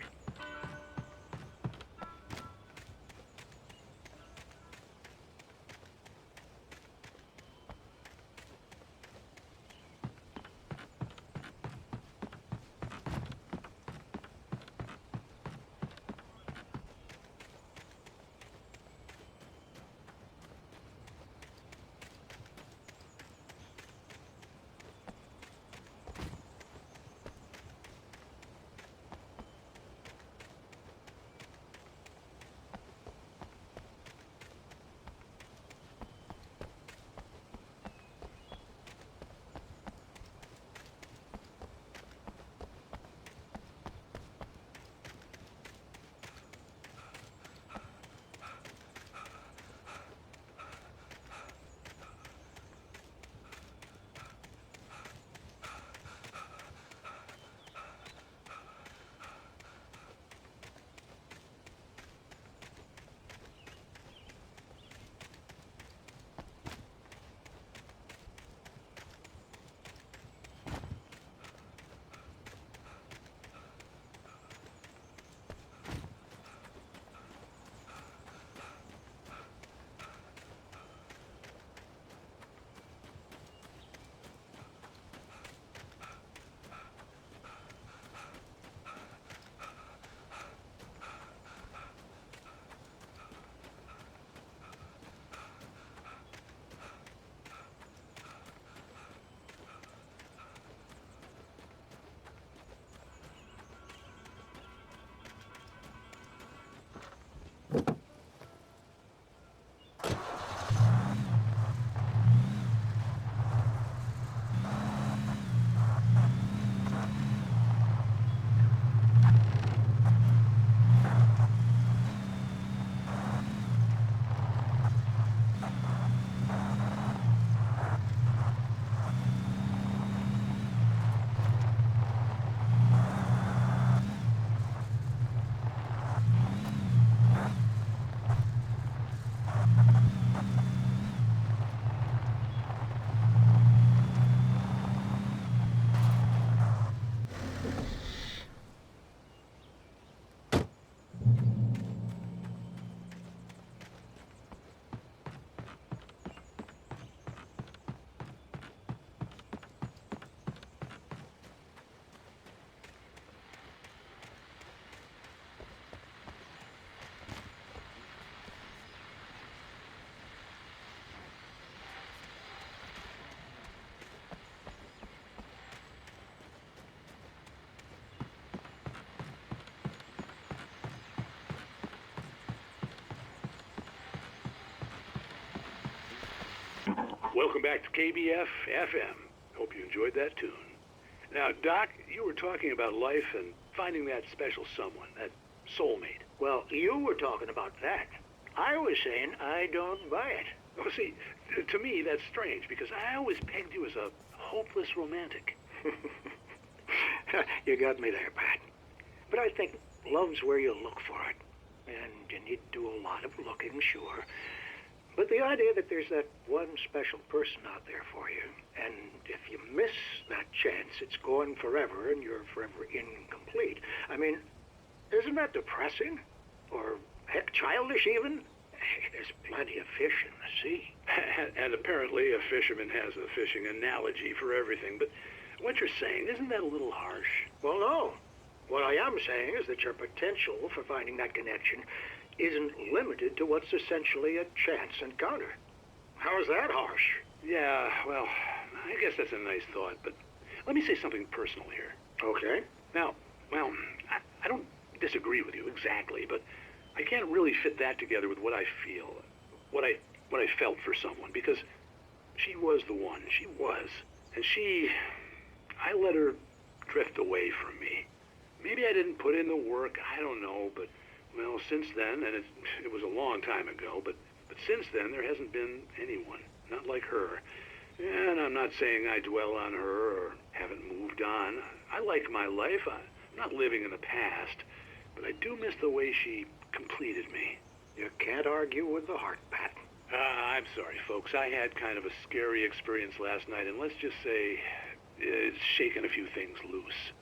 welcome back to KBF FM. Hope you enjoyed that tune. Now, Doc, you were talking about life and finding that special someone, that soulmate. Well, you were talking about that. I was saying I don't buy it. Oh, see, to me, that's strange, because I always pegged you as a hopeless romantic. You got me there, Pat. But I think love's where you look for it. And you need to do a lot of looking, sure. But the idea that there's that one special person out there for you, and if you miss that chance, it's gone forever and you're forever incomplete. I mean, isn't that depressing? Or, heck, childish even? There's plenty of fish in the sea. And apparently a fisherman has a fishing analogy for everything, but what you're saying, isn't that a little harsh? Well, no. What I am saying is that your potential for finding that connection isn't limited to what's essentially a chance encounter. How is that harsh? Yeah, well, I guess that's a nice thought, but let me say something personal here. Okay. Now, well, I don't disagree with you exactly, but I can't really fit that together with what I feel, what I felt for someone, because she was the one. She was. And I let her drift away from me. Maybe I didn't put in the work, I don't know, but, well, since then, and it was a long time ago, but since then, there hasn't been anyone, not like her. And I'm not saying I dwell on her or haven't moved on. I like my life. I'm not living in the past, but I do miss the way she completed me. You can't argue with the heart, Pat. I'm sorry, folks. I had kind of a scary experience last night, and let's just say it's shaken a few things loose.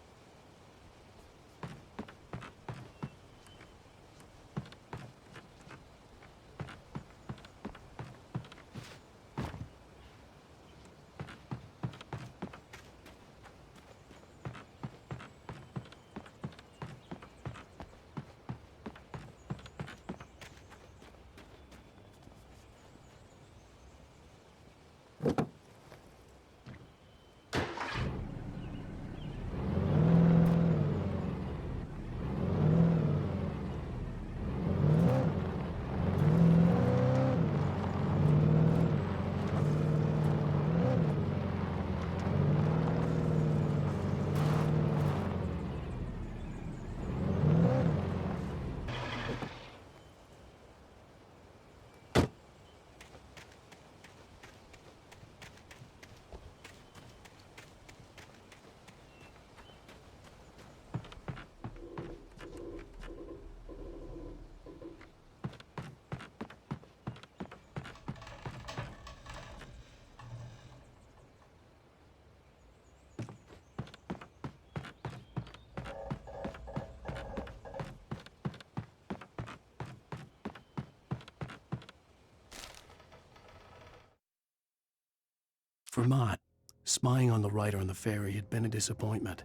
For Mott, spying on the writer on the ferry had been a disappointment.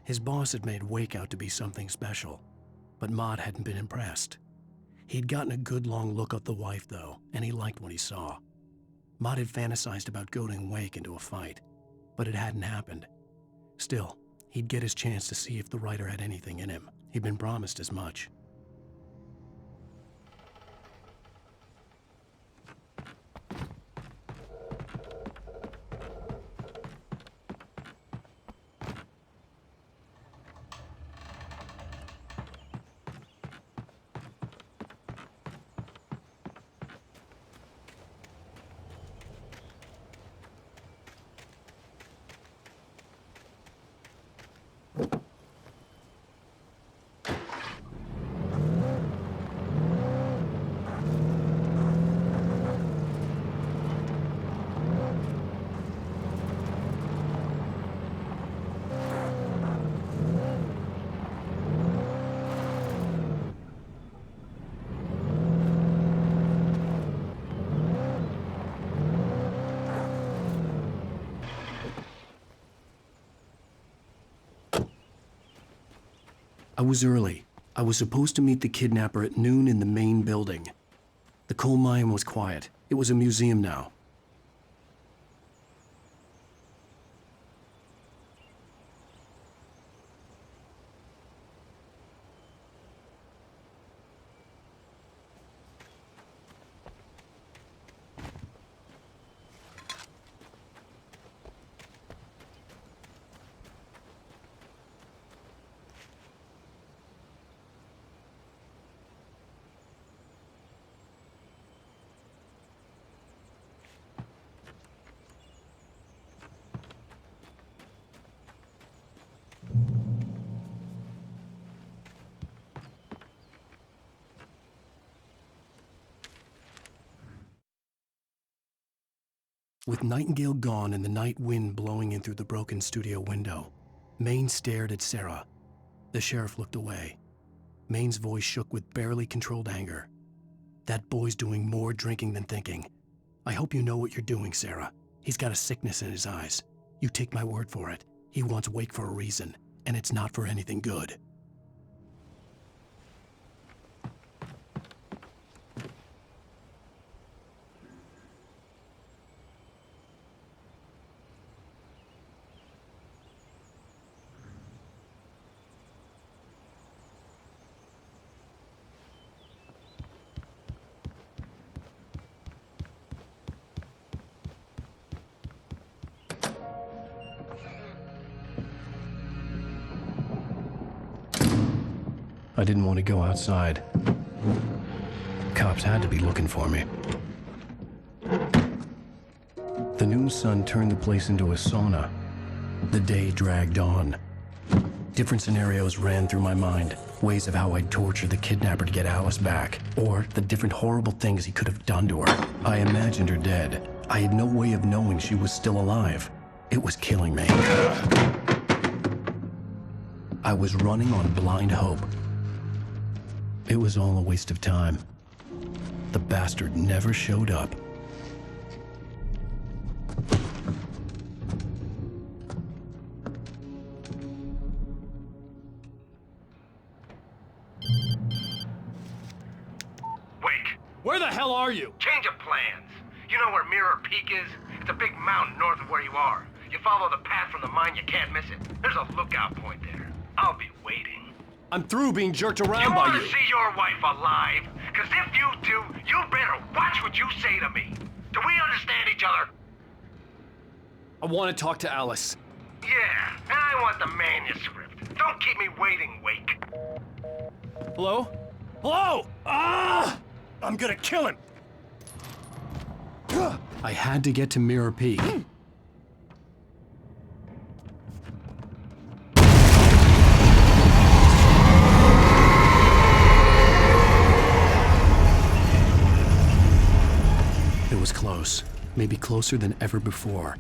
His boss had made Wake out to be something special, but Mott hadn't been impressed. He'd gotten a good long look at the wife, though, and he liked what he saw. Mott had fantasized about goading Wake into a fight, but it hadn't happened. Still, he'd get his chance to see if the writer had anything in him. He'd been promised as much. I was early. I was supposed to meet the kidnapper at noon in the main building. The coal mine was quiet. It was a museum now. With Nightingale gone and the night wind blowing in through the broken studio window, Maine stared at Sarah. The sheriff looked away. Maine's voice shook with barely controlled anger. That boy's doing more drinking than thinking. I hope you know what you're doing, Sarah. He's got a sickness in his eyes. You take my word for it. He wants Wake for a reason, and it's not for anything good. I didn't want to go outside. Cops had to be looking for me. The noon sun turned the place into a sauna. The day dragged on. Different scenarios ran through my mind. Ways of how I'd torture the kidnapper to get Alice back. Or the different horrible things he could have done to her. I imagined her dead. I had no way of knowing she was still alive. It was killing me. I was running on blind hope. It was all a waste of time. The bastard never showed up. Wake! Where the hell are you? Change of plans. You know where Mirror Peak is? It's a big mountain north of where you are. You follow the path from the mine, you can't miss it. There's a lookout point there. I'll be waiting. I'm through being jerked around You by want you. to see your wife alive? Because if you do, you better watch what you say to me. Do we understand each other? I want to talk to Alice. Yeah, and I want the manuscript. Don't keep me waiting, Wake. Hello? Hello! Ah! I'm gonna kill him! I had to get to Mirror Peak. It was close, maybe closer than ever before.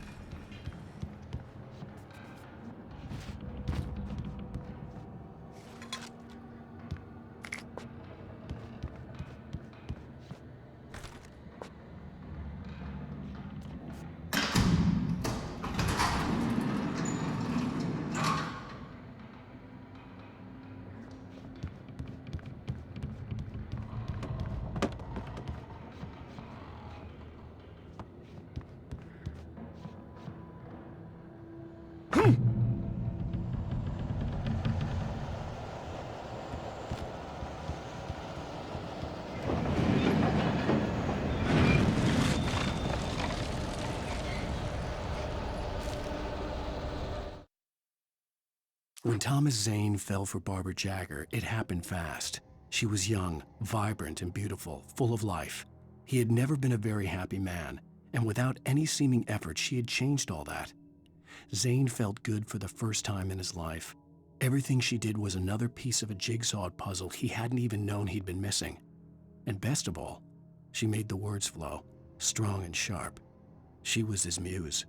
When Thomas Zane fell for Barbara Jagger, it happened fast. She was young, vibrant, and beautiful, full of life. He had never been a very happy man, and without any seeming effort, she had changed all that. Zane felt good for the first time in his life. Everything she did was another piece of a jigsaw puzzle he hadn't even known he'd been missing. And best of all, she made the words flow, strong and sharp. She was his muse.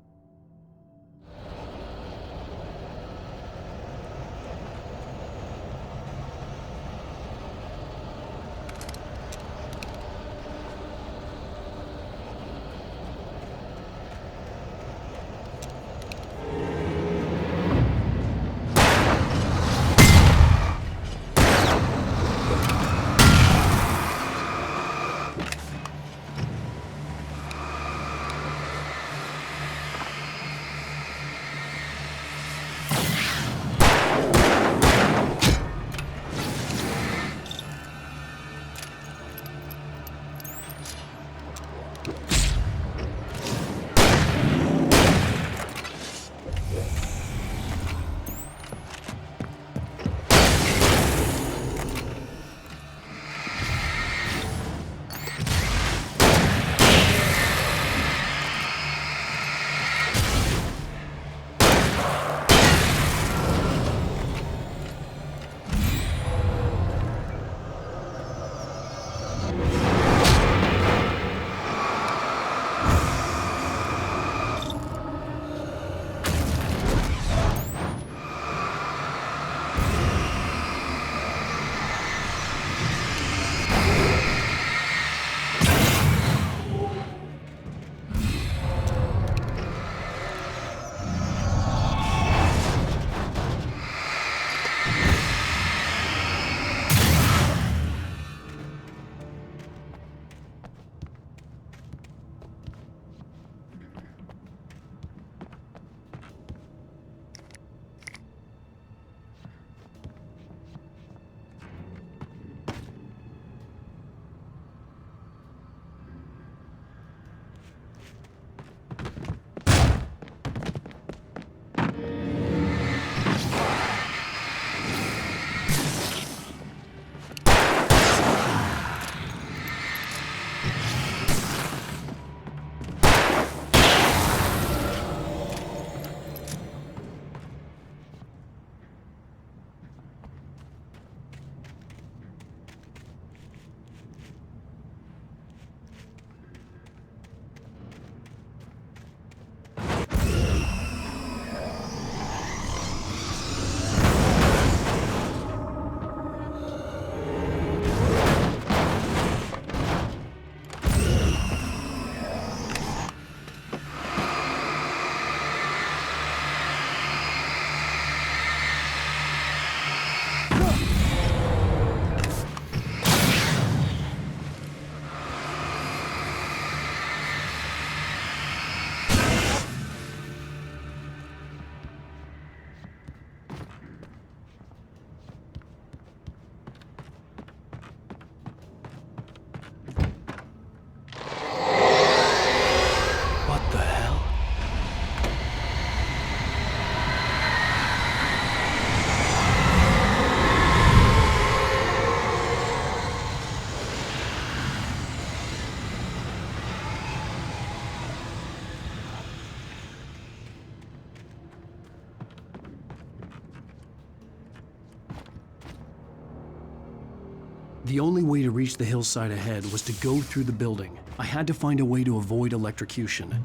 The only way to reach the hillside ahead was to go through the building. I had to find a way to avoid electrocution.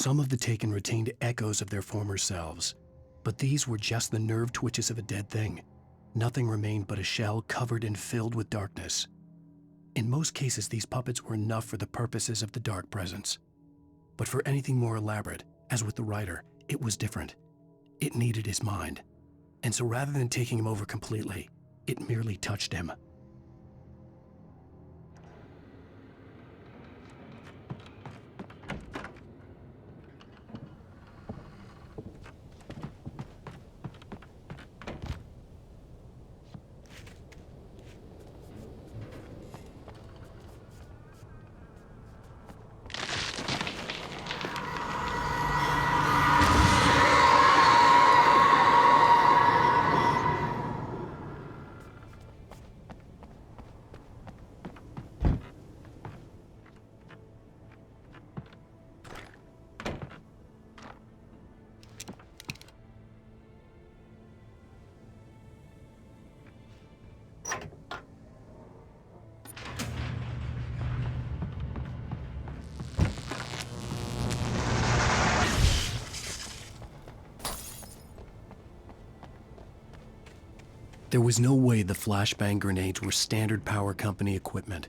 Some of the taken retained echoes of their former selves, but these were just the nerve twitches of a dead thing. Nothing remained but a shell covered and filled with darkness. In most cases, these puppets were enough for the purposes of the dark presence. But for anything more elaborate, as with the writer, it was different. It needed his mind. And so rather than taking him over completely, it merely touched him. There was no way the flashbang grenades were standard power company equipment.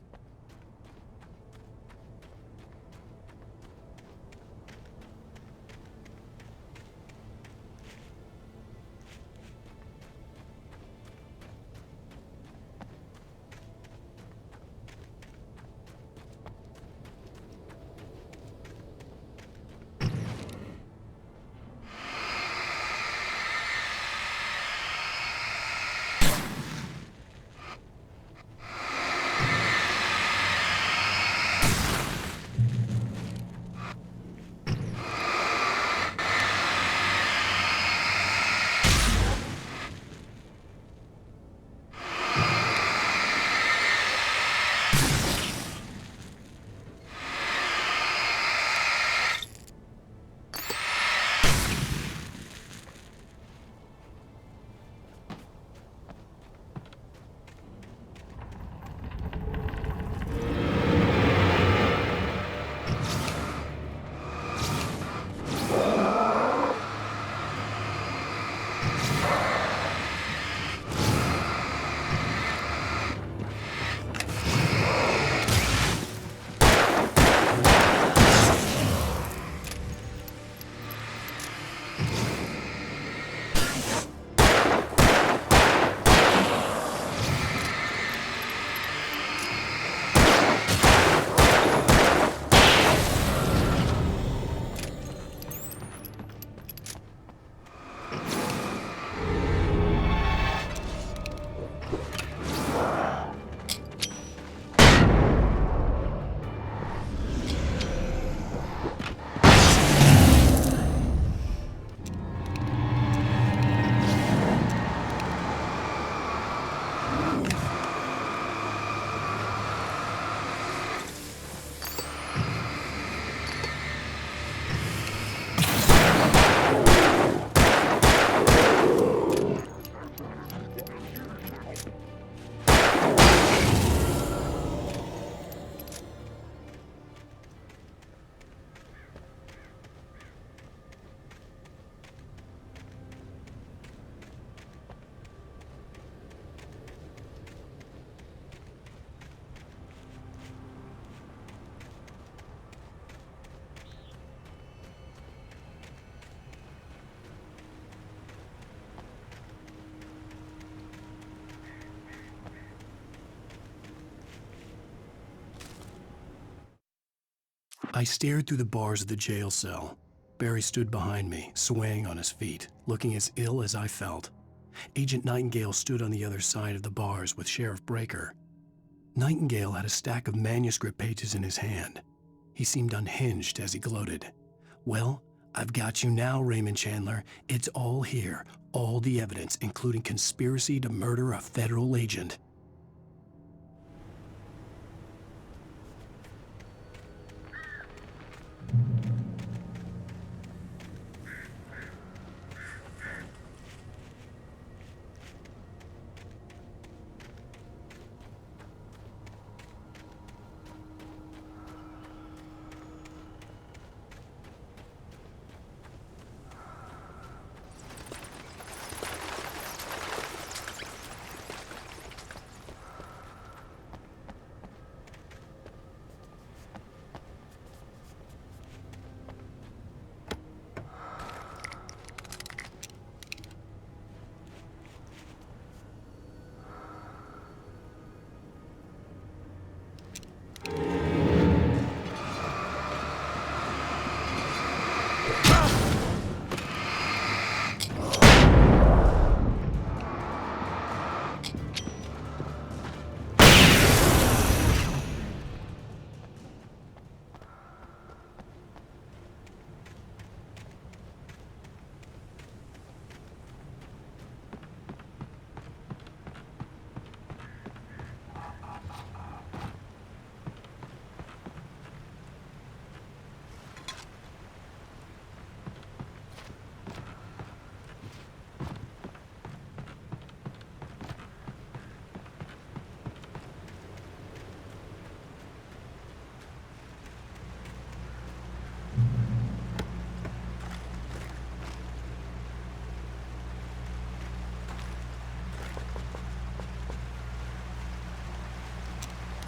I stared through the bars of the jail cell. Barry stood behind me, swaying on his feet, looking as ill as I felt. Agent Nightingale stood on the other side of the bars with Sheriff Breaker. Nightingale had a stack of manuscript pages in his hand. He seemed unhinged as he gloated. "Well, I've got you now, Raymond Chandler. It's all here, all the evidence, including conspiracy to murder a federal agent."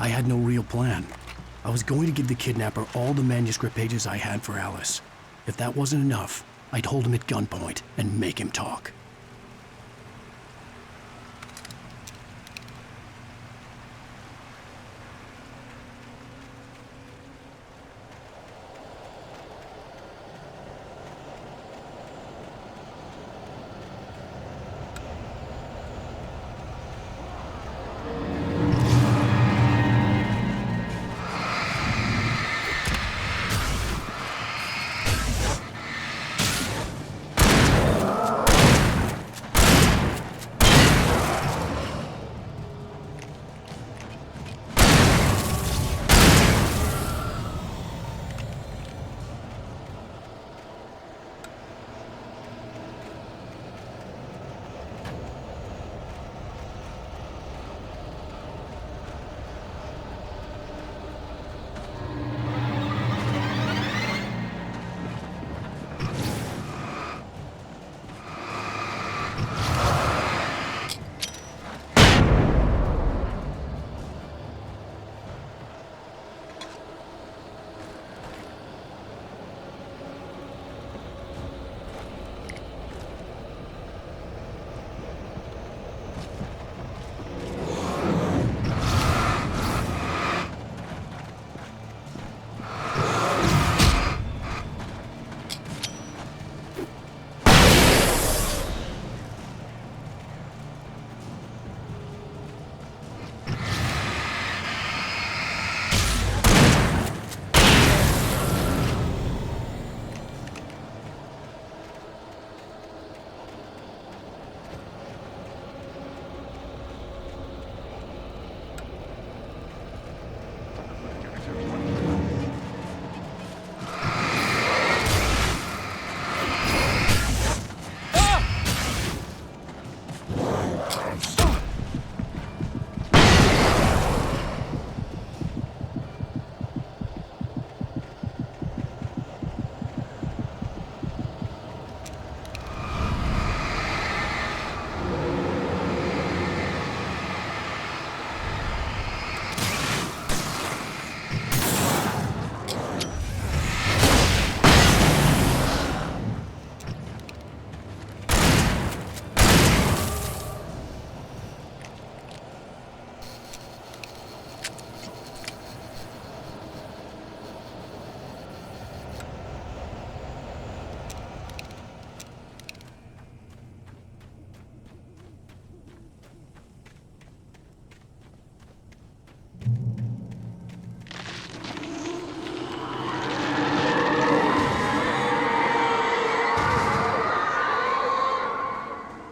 I had no real plan. I was going to give the kidnapper all the manuscript pages I had for Alice. If that wasn't enough, I'd hold him at gunpoint and make him talk.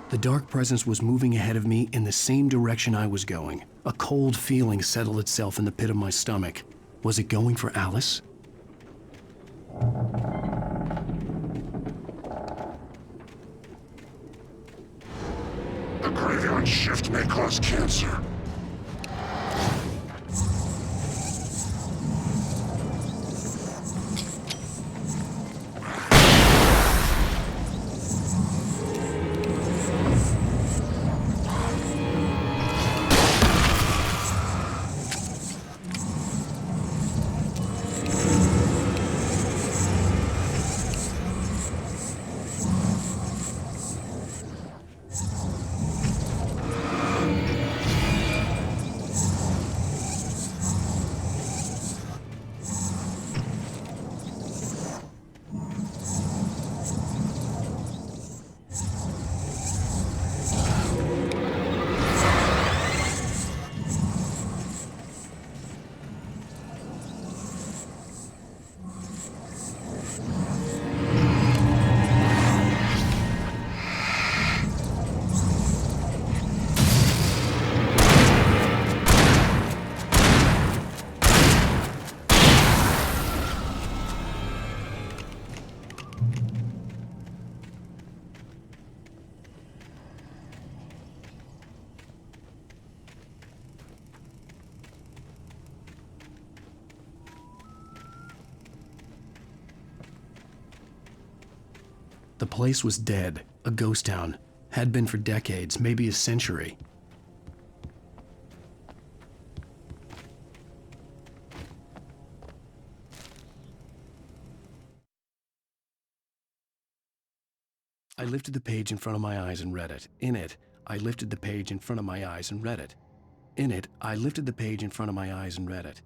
The dark presence was moving ahead of me in the same direction I was going. A cold feeling settled itself in the pit of my stomach. Was it going for Alice? The graveyard shift may cause cancer. The place was dead, a ghost town. Had been for decades, maybe a century. I lifted the page in front of my eyes and read it. In it, I lifted the page in front of my eyes and read it. In it, I lifted the page in front of my eyes and read it.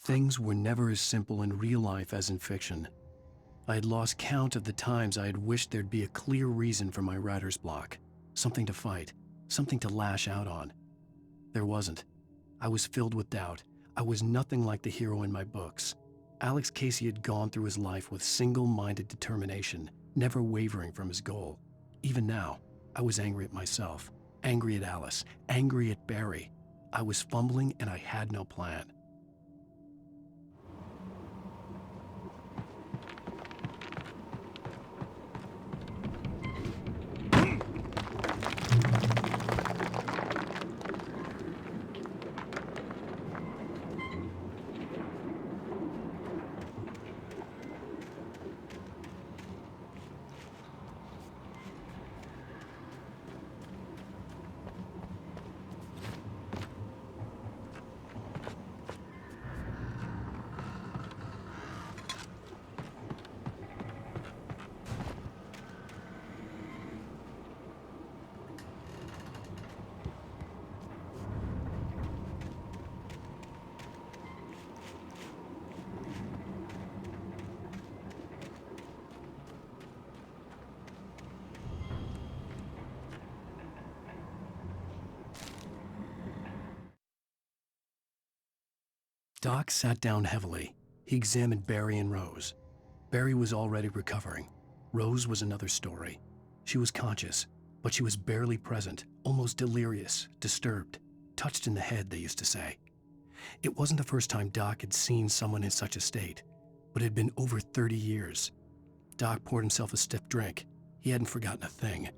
Things were never as simple in real life as in fiction. I had lost count of the times I had wished there'd be a clear reason for my writer's block, something to fight, something to lash out on. There wasn't. I was filled with doubt. I was nothing like the hero in my books. Alex Casey had gone through his life with single-minded determination, never wavering from his goal. Even now, I was angry at myself, angry at Alice, angry at Barry. I was fumbling and I had no plan. Doc sat down heavily. He examined Barry and Rose. Barry was already recovering. Rose was another story. She was conscious, but she was barely present, almost delirious, disturbed, touched in the head, they used to say. It wasn't the first time Doc had seen someone in such a state, but it had been over 30 years. Doc poured himself a stiff drink. He hadn't forgotten a thing.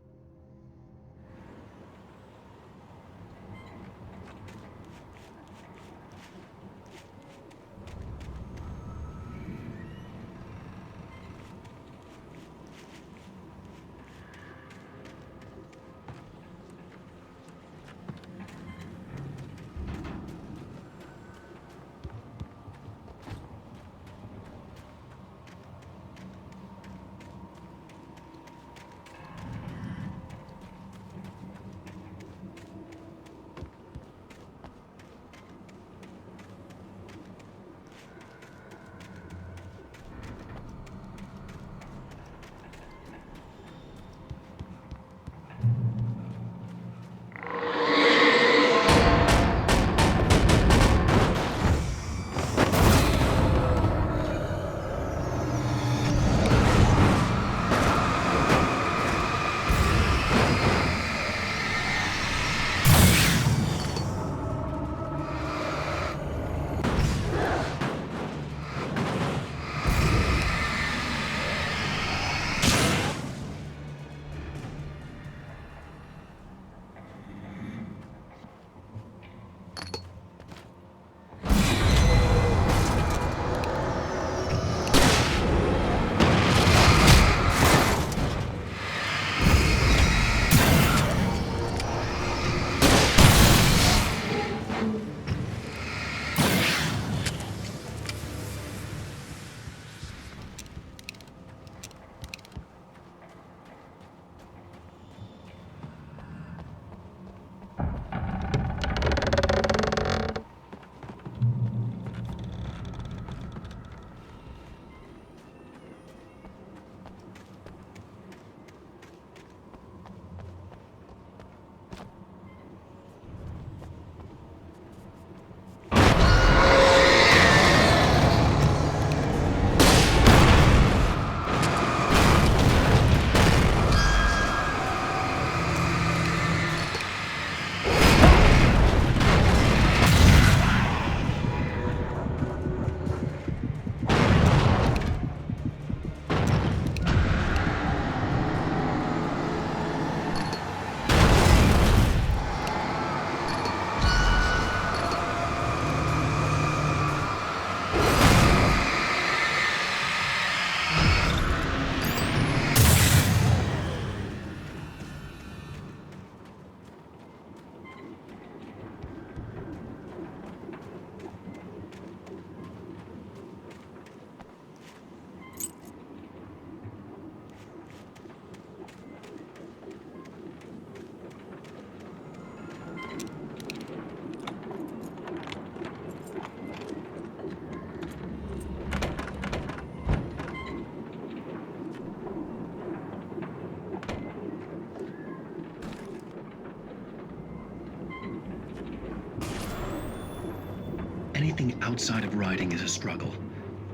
Anything outside of writing is a struggle.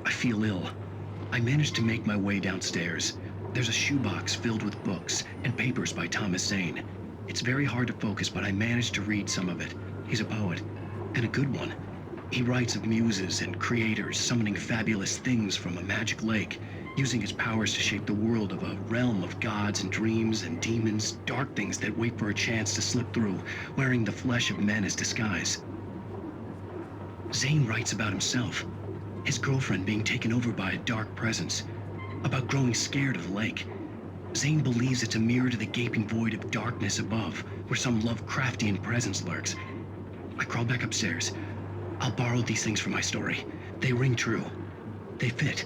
I feel ill. I managed to make my way downstairs. There's a shoebox filled with books and papers by Thomas Zane. It's very hard to focus, but I managed to read some of it. He's a poet, and a good one. He writes of muses and creators summoning fabulous things from a magic lake, using his powers to shape the world of a realm of gods and dreams and demons, dark things that wait for a chance to slip through, wearing the flesh of men as disguise. Zane writes about himself, his girlfriend being taken over by a dark presence, about growing scared of the lake. Zane believes it's a mirror to the gaping void of darkness above, where some Lovecraftian presence lurks. I crawl back upstairs. I'll borrow these things for my story. They ring true. They fit.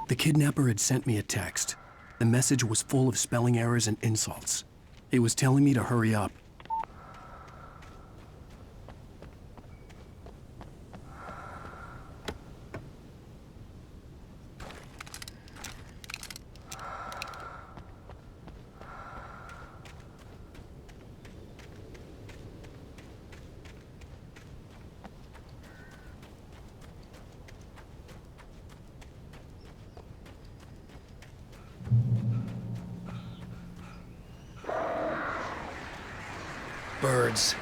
The kidnapper had sent me a text. The message was full of spelling errors and insults. It was telling me to hurry up. Birds.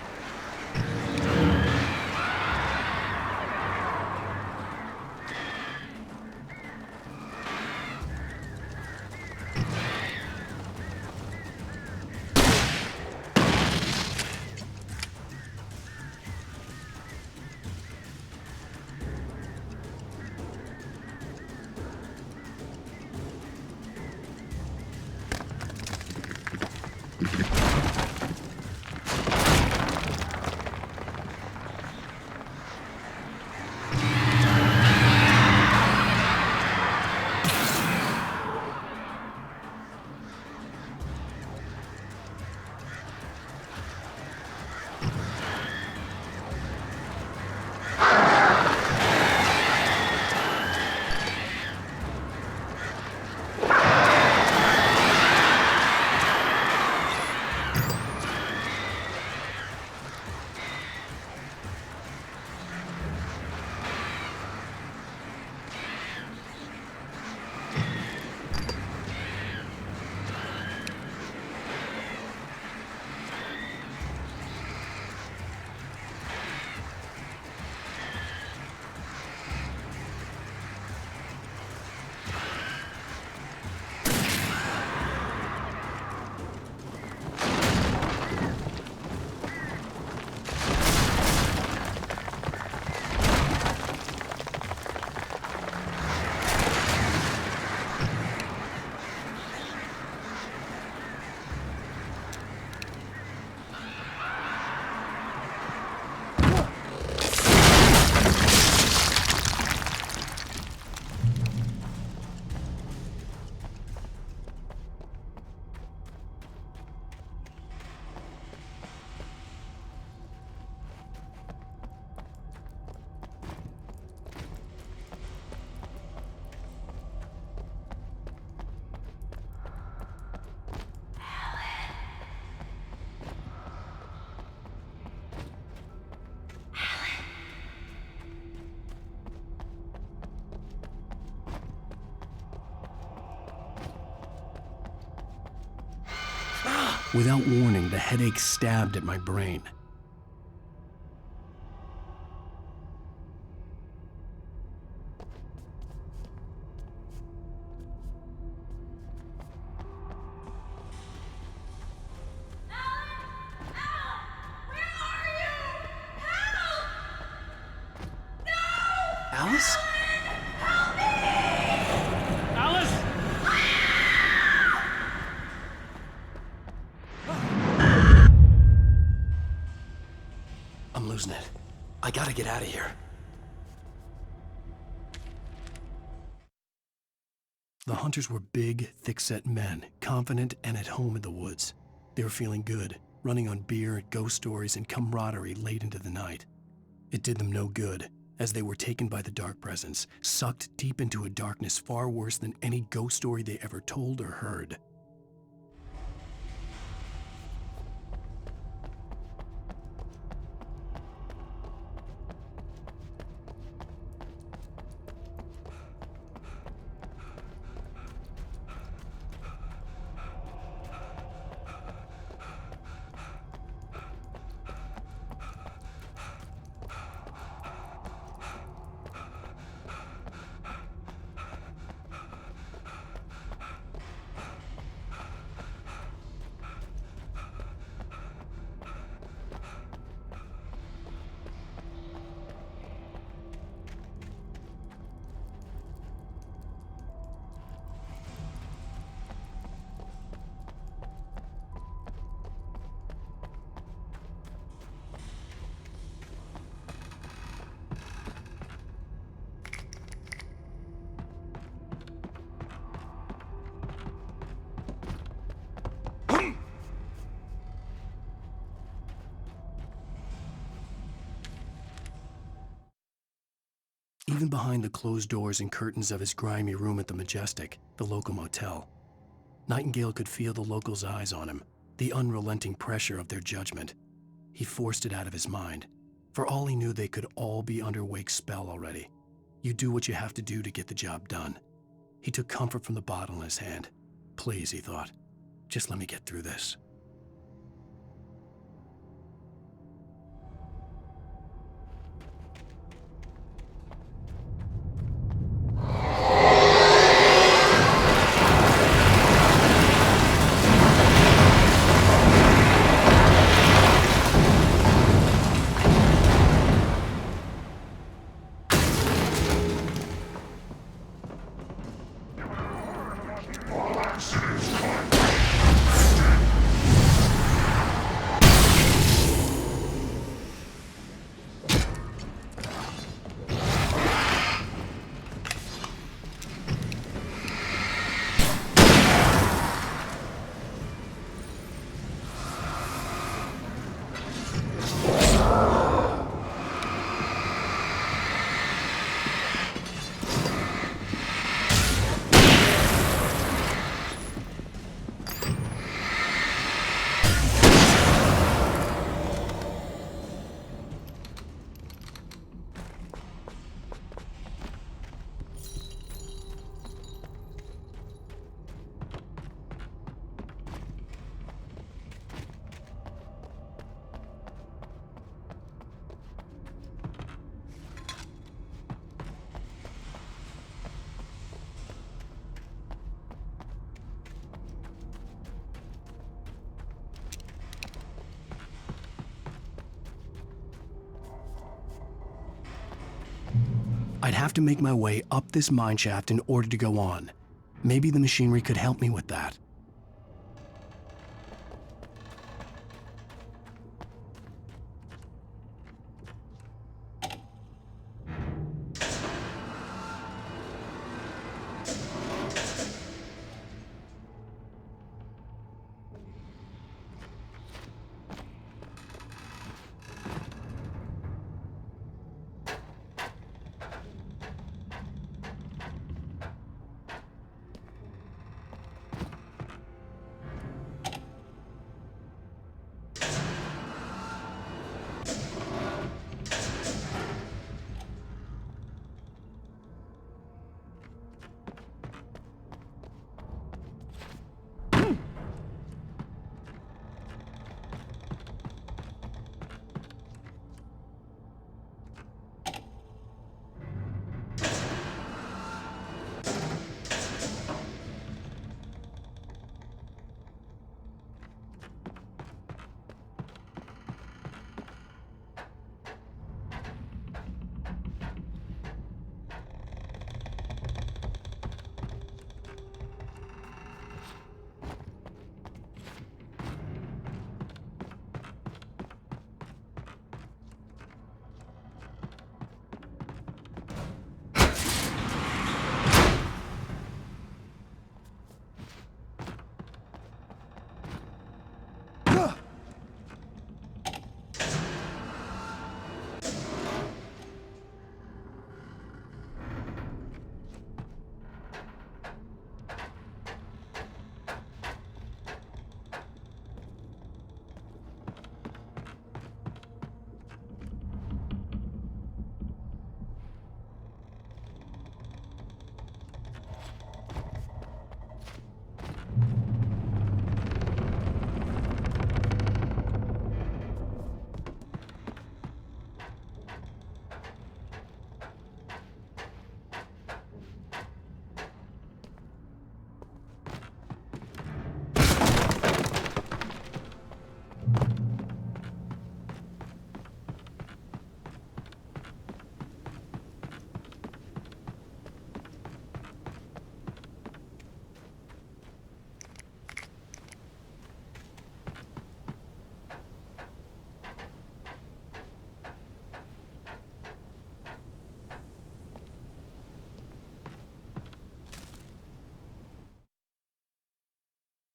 Without warning, the headache stabbed at my brain. Alice? Alice! I'm losing it. I gotta get out of here. The hunters were big, thick-set men, confident and at home in the woods. They were feeling good, running on beer, ghost stories, and camaraderie late into the night. It did them no good, as they were taken by the dark presence, sucked deep into a darkness far worse than any ghost story they ever told or heard. Even behind the closed doors and curtains of his grimy room at the Majestic, the local motel, Nightingale could feel the locals' eyes on him, the unrelenting pressure of their judgment. He forced it out of his mind. For all he knew, they could all be under Wake's spell already. You do what you have to do to get the job done. He took comfort from the bottle in his hand. Please, he thought, just let me get through this. I'd have to make my way up this mine shaft in order to go on. Maybe the machinery could help me with that.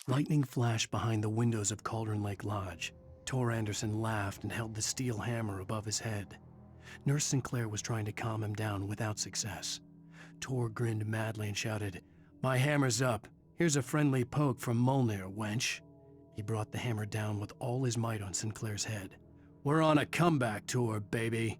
Lightning flashed behind the windows of Cauldron Lake Lodge. Tor Anderson laughed and held the steel hammer above his head. Nurse Sinclair was trying to calm him down without success. Tor grinned madly and shouted, "My hammer's up. Here's a friendly poke from Molnir, wench." He brought the hammer down with all his might on Sinclair's head. "We're on a comeback tour, baby."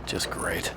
Just great.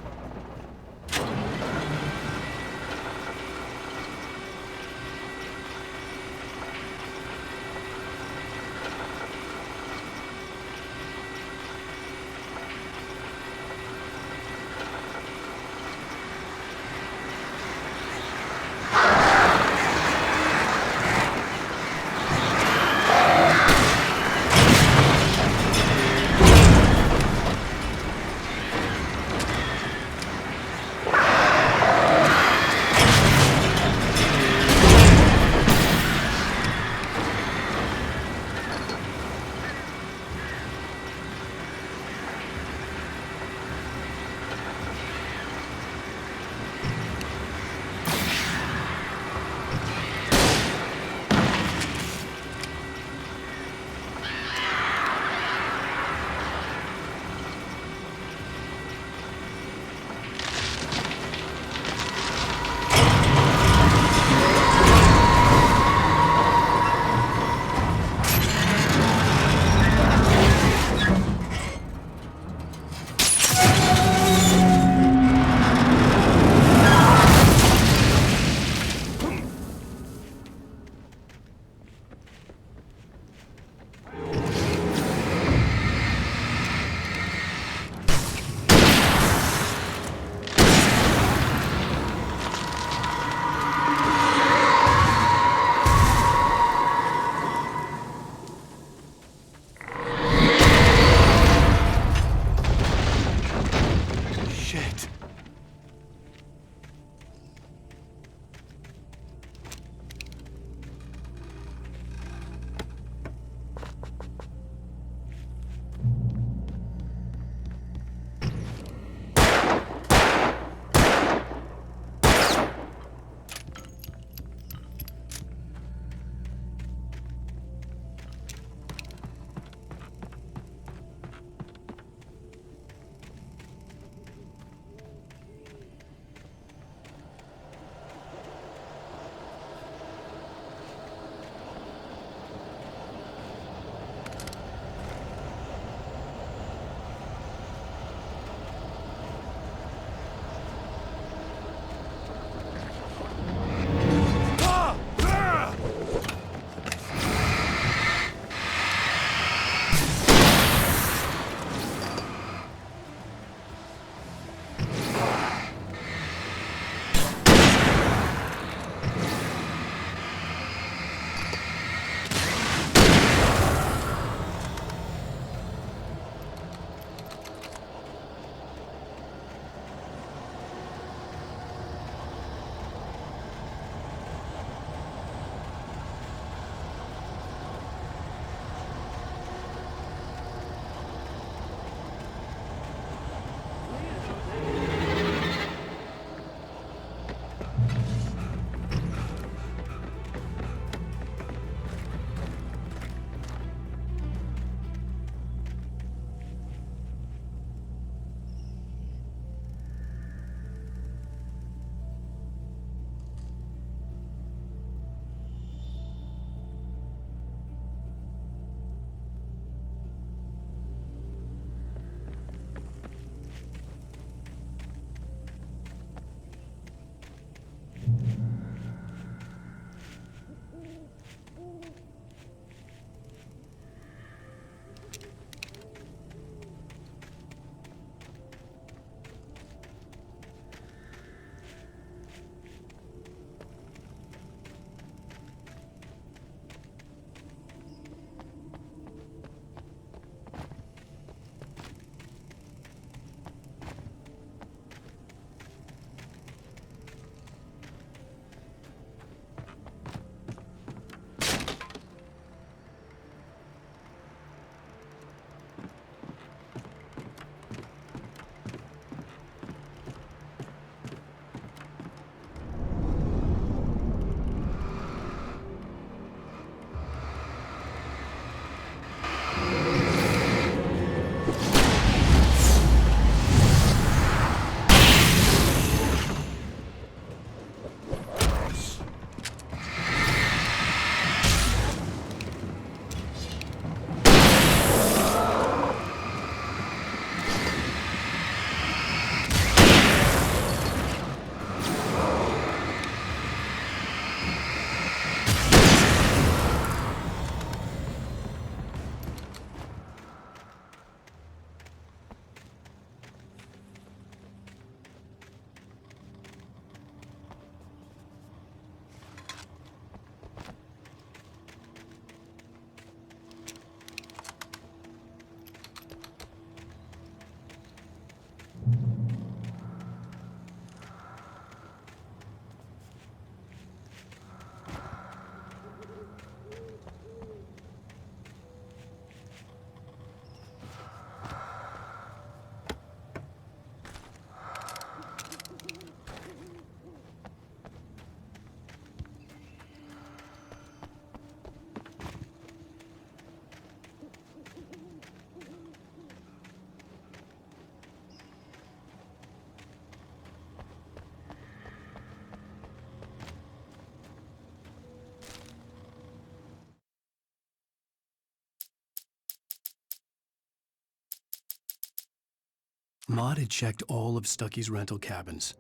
Maud had checked all of Stucky's rental cabins.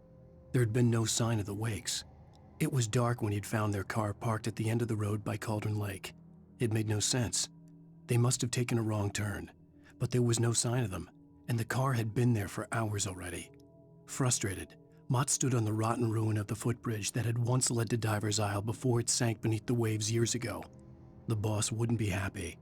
There had been no sign of the Wakes. It was dark when he'd found their car parked at the end of the road by Cauldron Lake. It made no sense. They must have taken a wrong turn, but there was no sign of them, and the car had been there for hours already. Frustrated, Mott stood on the rotten ruin of the footbridge that had once led to Diver's Isle before it sank beneath the waves years ago. The boss wouldn't be happy.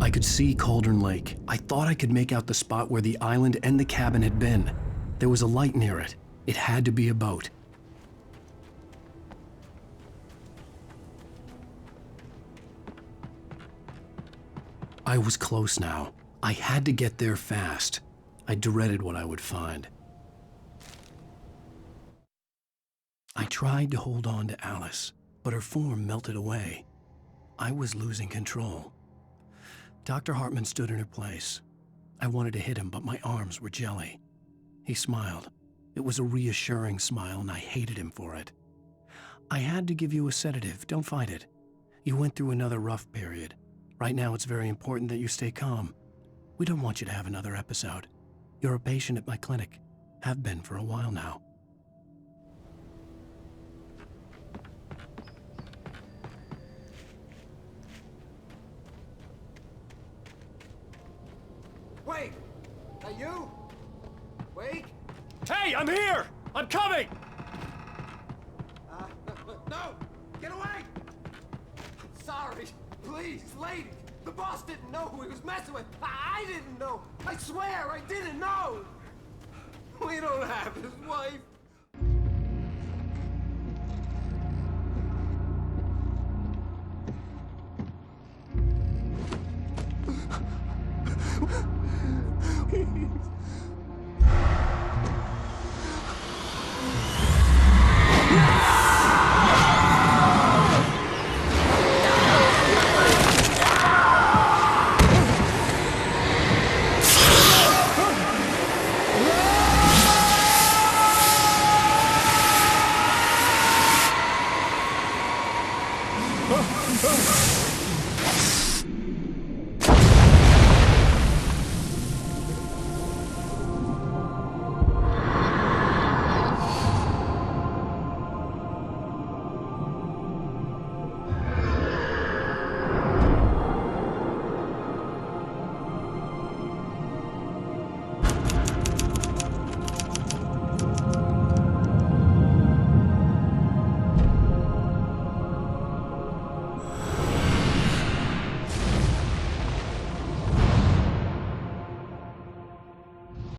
I could see Cauldron Lake. I thought I could make out the spot where the island and the cabin had been. There was a light near it. It had to be a boat. I was close now. I had to get there fast. I dreaded what I would find. I tried to hold on to Alice, but her form melted away. I was losing control. Dr. Hartman stood in her place. I wanted to hit him, but my arms were jelly. He smiled. It was a reassuring smile, and I hated him for it. I had to give you a sedative. Don't fight it. You went through another rough period. Right now, it's very important that you stay calm. We don't want you to have another episode. You're a patient at my clinic. Have been for a while now. Wait! Hey, you? Wake? Hey, I'm here! I'm coming! No! Get away! Sorry. Please, lady. The boss didn't know who he was messing with. I didn't know. I swear I didn't know. We don't have his wife.